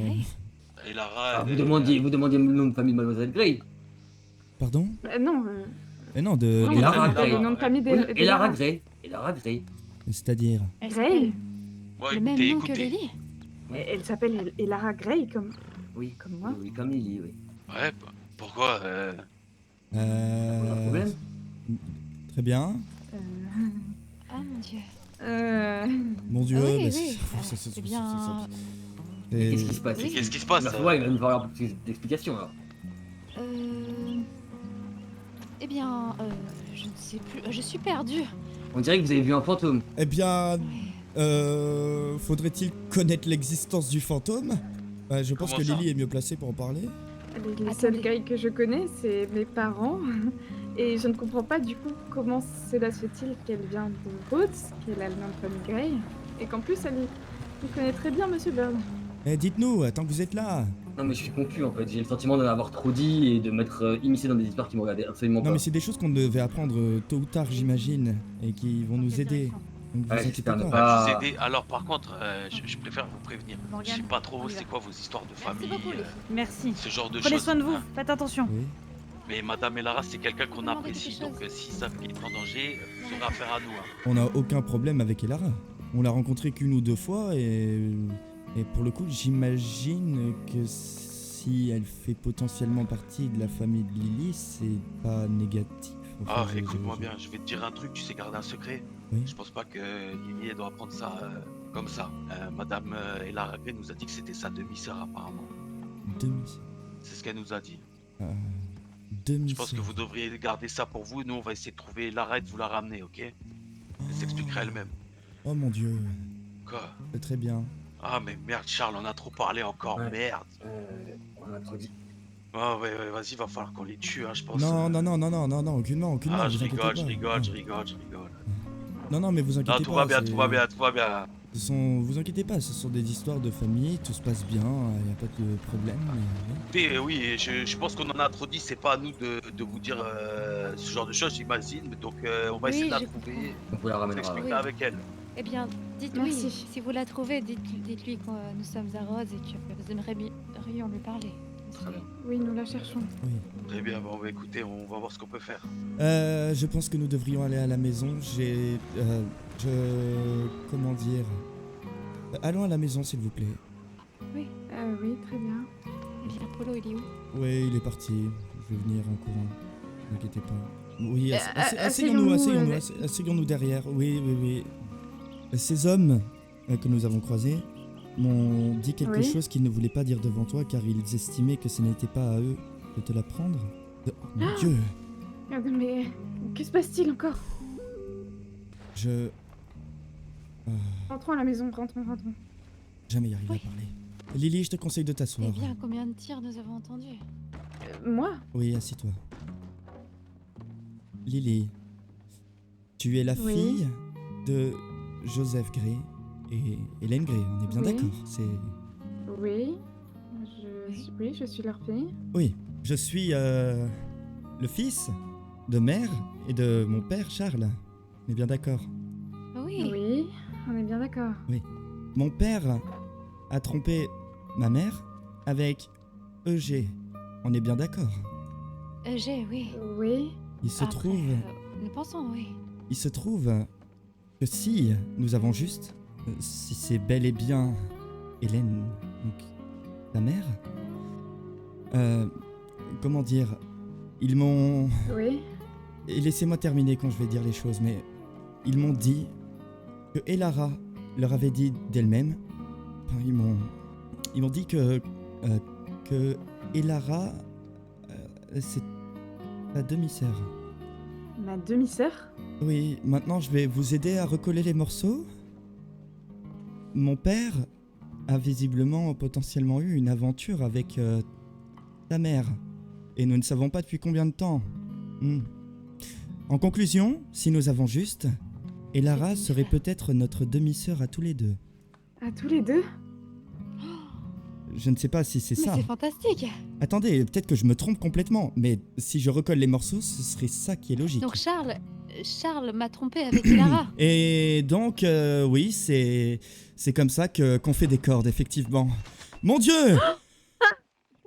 S13: Et Lara.
S14: Ah, vous demandiez le nom de famille de Mademoiselle Grey.
S2: Pardon?
S6: Non,
S2: Non, de
S6: non,
S14: Et Lara
S6: on
S14: Gray.
S6: le nom de famille
S14: Oui,
S6: des
S14: et Lara Grey. Et Lara Grey.
S2: C'est-à-dire?
S8: Elle
S6: Gray.
S8: s'appelle
S13: Bon,
S8: le même
S13: écoutez,
S8: nom que
S13: écoutez.
S8: Lily.
S6: Elle s'appelle Elara Gray, comme
S14: Oui.
S6: moi.
S14: Oui, comme Lily, oui.
S13: Ouais, pourquoi
S14: Pas de problème.
S2: Très bien.
S8: Ah mon dieu.
S2: Mon Dieu,
S8: Ah oui,
S2: bah,
S8: oui.
S2: c'est
S8: bien.
S14: Mais qu'est-ce qui se passe?
S13: Qu'est-ce qui se passe?
S14: Ouais, il va nous falloir un peu plus d'explications alors.
S8: Eh bien, je ne sais plus. Je suis perdue.
S14: On dirait que vous avez vu un fantôme.
S2: Eh bien, faudrait-il connaître l'existence du fantôme? Je pense
S13: Comment
S2: que
S13: ça?
S2: Lily est mieux placée pour en parler.
S6: Les seuls gays que je connais, c'est mes parents. Et je ne comprends pas du coup comment cela se fait-il qu'elle vient de Rhodes, qu'elle a le nom de famille Gray, et qu'en plus elle connaît très bien Monsieur Burn.
S2: Eh, dites-nous, tant que vous êtes là.
S14: Non mais je suis confus en fait, j'ai le sentiment d'en avoir trop dit et de m'être immiscé dans des histoires qui me regardaient absolument pas.
S2: Non mais c'est des choses qu'on devait apprendre tôt ou tard j'imagine, et qui vont nous aider. Donc vous inquiétez pas.
S13: Vous aider. Alors par contre, je préfère vous prévenir. Je sais pas trop c'est quoi vos histoires de famille.
S15: Merci.
S13: Ce genre de
S15: Prenez
S13: choses.
S15: soin de vous,
S13: hein.
S15: faites attention.
S2: Oui.
S13: Mais Madame Elara, c'est quelqu'un qu'on apprécie, donc si ça est en danger, vous aurez affaire à nous. Hein.
S2: On n'a aucun problème avec Elara. On l'a rencontrée qu'une ou deux fois et pour le coup, j'imagine que si elle fait potentiellement partie de la famille de Lily, c'est pas négatif. Enfin,
S13: écoute-moi bien, je vais te dire un truc, tu sais garder un secret.
S2: Oui.
S13: Je pense pas que Lily elle doit prendre ça comme ça. Madame Elara Gray nous a dit que c'était sa demi-sœur apparemment.
S2: Demi-sœur.
S13: C'est ce qu'elle nous a dit.
S2: Demi-sœur.
S13: Je pense que vous devriez garder ça pour vous. Nous, on va essayer de trouver Lara et de vous la ramener, ok? Elle s'expliquera elle-même.
S2: Oh mon dieu.
S13: Quoi?
S2: C'est très bien.
S13: Ah mais merde, Charles, on a trop parlé encore, merde.
S14: On a trop dit.
S13: Oh ouais, vas-y, va falloir qu'on les tue, hein, je pense.
S2: Non, aucunement.
S13: Ah,
S2: vous
S13: je
S2: inquiétez
S13: rigole.
S2: pas. Non, mais vous inquiétez
S13: tout
S2: pas.
S13: Tout va bien.
S2: Vous inquiétez pas, ce sont des histoires de famille, tout se passe bien, y a pas de problème.
S13: Écoutez, oui, je pense qu'on en a trop dit, c'est pas à nous de vous dire ce genre de choses, j'imagine. Donc on va essayer de la trouver.
S14: On vous la ramènera.
S13: S'expliquer avec elle.
S8: Eh bien, dites-lui, si vous la trouvez, dites-lui que nous sommes à Rhodes et que vous aimerions lui parler.
S14: Très bien.
S6: Oui, nous la cherchons.
S13: Très bien, bon, bah, écoutez, on va voir ce qu'on peut faire.
S2: Je pense que nous devrions aller à la maison. Comment dire allons à la maison, s'il vous plaît.
S6: Oui, oui, très bien.
S8: Eh bien, Polo, il est où?
S2: Oui, il est parti. Je vais venir en courant. Ne vous inquiétez pas. Oui, asseyons-nous derrière. Oui. Ces hommes que nous avons croisés m'ont dit quelque chose qu'ils ne voulaient pas dire devant toi car ils estimaient que ce n'était pas à eux de te l'apprendre. Oh, mon Dieu!
S6: Mais que se passe-t-il encore? Rentrons à la maison, rentrons.
S2: Jamais y arriver à parler. Lily, je te conseille de t'asseoir.
S8: Eh bien, combien de tirs nous avons entendus?
S6: Moi?
S2: Oui, assis-toi. Lily, tu es la fille de Joseph Gray et Hélène Gray, on est bien d'accord?
S6: Oui, je suis leur fille.
S2: Oui, je suis le fils de mère et de mon père Charles. On est bien d'accord?
S6: Oui, on est bien d'accord.
S2: Oui. Mon père a trompé ma mère avec Eugé. On est bien d'accord?
S8: Eugé, oui.
S6: Oui.
S2: Il se trouve...
S8: Nous pensons, oui.
S2: Il se trouve que si nous avons juste... si c'est bel et bien Hélène, donc ta mère... comment dire... Ils m'ont...
S6: Oui.
S2: Et laissez-moi terminer quand je vais dire les choses, mais... Ils m'ont dit que Elara leur avait dit d'elle-même... Enfin, ils m'ont dit que Elara... c'est ta demi-sœur.
S6: Ma demi-sœur?
S2: Oui, maintenant je vais vous aider à recoller les morceaux. Mon père a visiblement potentiellement eu une aventure avec ta mère. Et nous ne savons pas depuis combien de temps. En conclusion, si nous avons juste, Elara serait peut-être notre demi-sœur à tous les deux.
S6: À tous les deux?
S2: Je ne sais pas si c'est ça.
S8: Mais c'est fantastique.
S2: Attendez, peut-être que je me trompe complètement, mais si je recolle les morceaux, ce serait ça qui est logique.
S8: Donc Charles m'a trompé avec Elara.
S2: Et donc, oui, c'est comme ça qu'on fait des cordes, effectivement. Mon Dieu!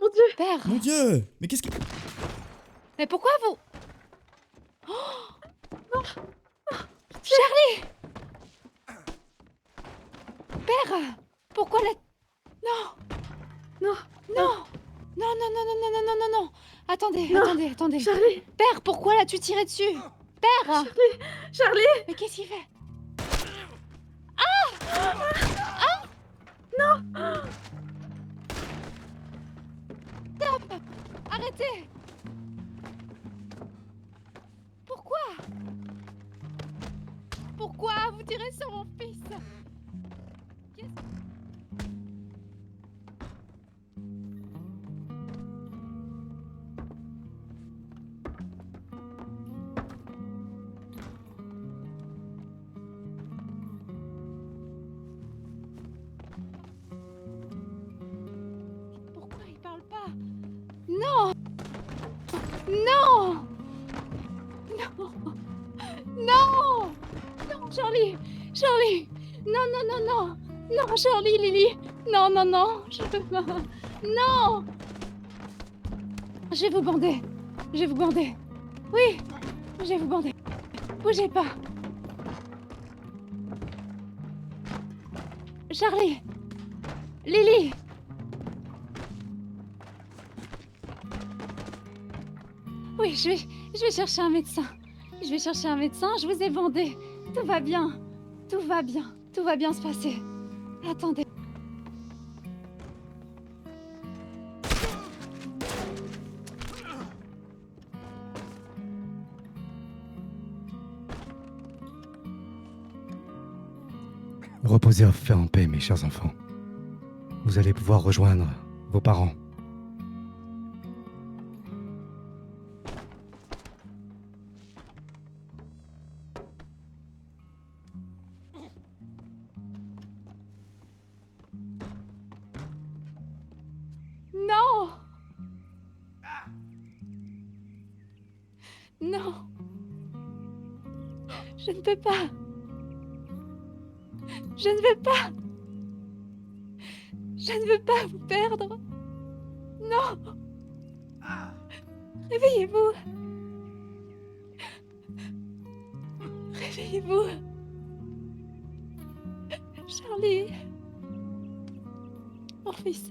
S6: Mon Dieu!
S8: Père!
S2: Mon Dieu! Mais qu'est-ce que...
S8: Mais pourquoi vous... Non! Charlie! Père! Pourquoi la... Non! Non! Attendez!
S6: Charlie!
S8: Père, pourquoi l'as-tu tiré dessus? Père!
S6: Charlie!
S8: Mais qu'est-ce qu'il fait? Non! Stop! Arrêtez! Pourquoi vous tirez sur mon fils? Pourquoi il parle pas? Non! Non! Non! Non! Non, Charlie! Charlie! Non, non, non, non! Non, Charlie, Lily! Non, non, non! Je peux pas! Non! Je vais vous bander! Je vais vous bander! Oui! Je vais vous bander! Bougez pas! Charlie! Lily! Oui, je vais chercher un médecin. Je vais chercher un médecin, je vous ai bandé. Tout va bien. Tout va bien. Tout va bien se passer. Attendez.
S5: Reposez en paix, mes chers enfants. Vous allez pouvoir rejoindre vos parents.
S8: Non! Non! Je ne peux pas! Je ne veux pas! Je ne veux pas vous perdre! Non! Réveillez-vous! Réveillez-vous! Charlie! Mon fils!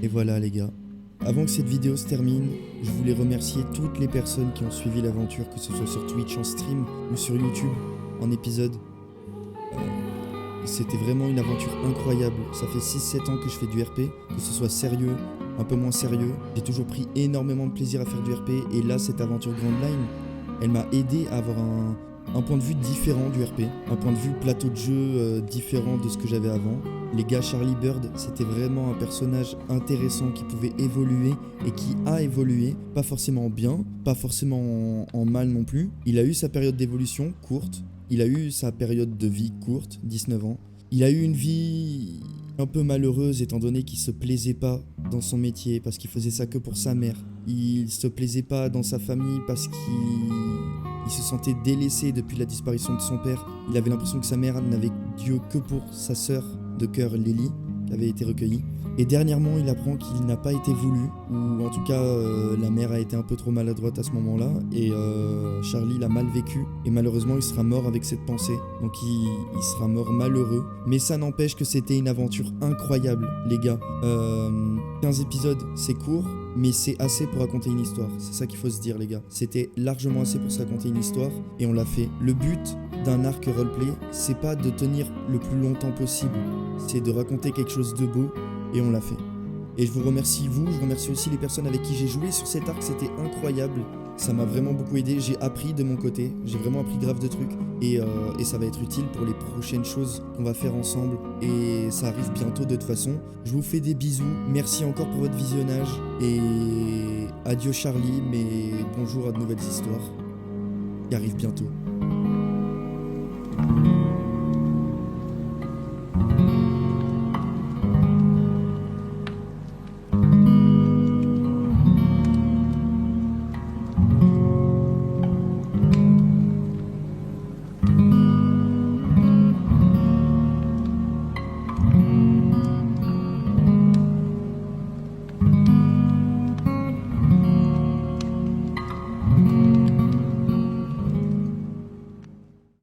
S2: Et voilà les gars. Avant que cette vidéo se termine, je voulais remercier toutes les personnes qui ont suivi l'aventure, que ce soit sur Twitch en stream ou sur YouTube en épisode. C'était vraiment une aventure incroyable. Ça fait 6-7 ans que je fais du RP, que ce soit sérieux, un peu moins sérieux. J'ai toujours pris énormément de plaisir à faire du RP et là cette aventure Grand Line, elle m'a aidé à avoir un point de vue différent du RP, un point de vue plateau de jeu différent de ce que j'avais avant. Les gars, Charlie Bird, c'était vraiment un personnage intéressant qui pouvait évoluer et qui a évolué, pas forcément en bien, pas forcément en mal non plus. Il a eu sa période d'évolution courte, il a eu sa période de vie courte, 19 ans. Il a eu une vie un peu malheureuse étant donné qu'il se plaisait pas dans son métier parce qu'il faisait ça que pour sa mère. Il se plaisait pas dans sa famille parce qu'il se sentait délaissé depuis la disparition de son père. Il avait l'impression que sa mère n'avait Dieu que pour sa sœur de cœur Lily, qui avait été recueillie. Et dernièrement, il apprend qu'il n'a pas été voulu, ou en tout cas, la mère a été un peu trop maladroite à ce moment-là, et Charlie l'a mal vécu, et malheureusement, il sera mort avec cette pensée. Donc il sera mort malheureux. Mais ça n'empêche que c'était une aventure incroyable, les gars. 15 épisodes, c'est court, mais c'est assez pour raconter une histoire. C'est ça qu'il faut se dire, les gars. C'était largement assez pour se raconter une histoire, et on l'a fait. Le but d'un arc roleplay, c'est pas de tenir le plus longtemps possible, c'est de raconter quelque chose de beau, et on l'a fait. Et je vous remercie vous, je remercie aussi les personnes avec qui j'ai joué sur cet arc, c'était incroyable. Ça m'a vraiment beaucoup aidé, j'ai appris de mon côté, j'ai vraiment appris grave de trucs. Et ça va être utile pour les prochaines choses qu'on va faire ensemble. Et ça arrive bientôt de toute façon. Je vous fais des bisous, merci encore pour votre visionnage. Et adieu Charlie, mais bonjour à de nouvelles histoires qui arrivent bientôt.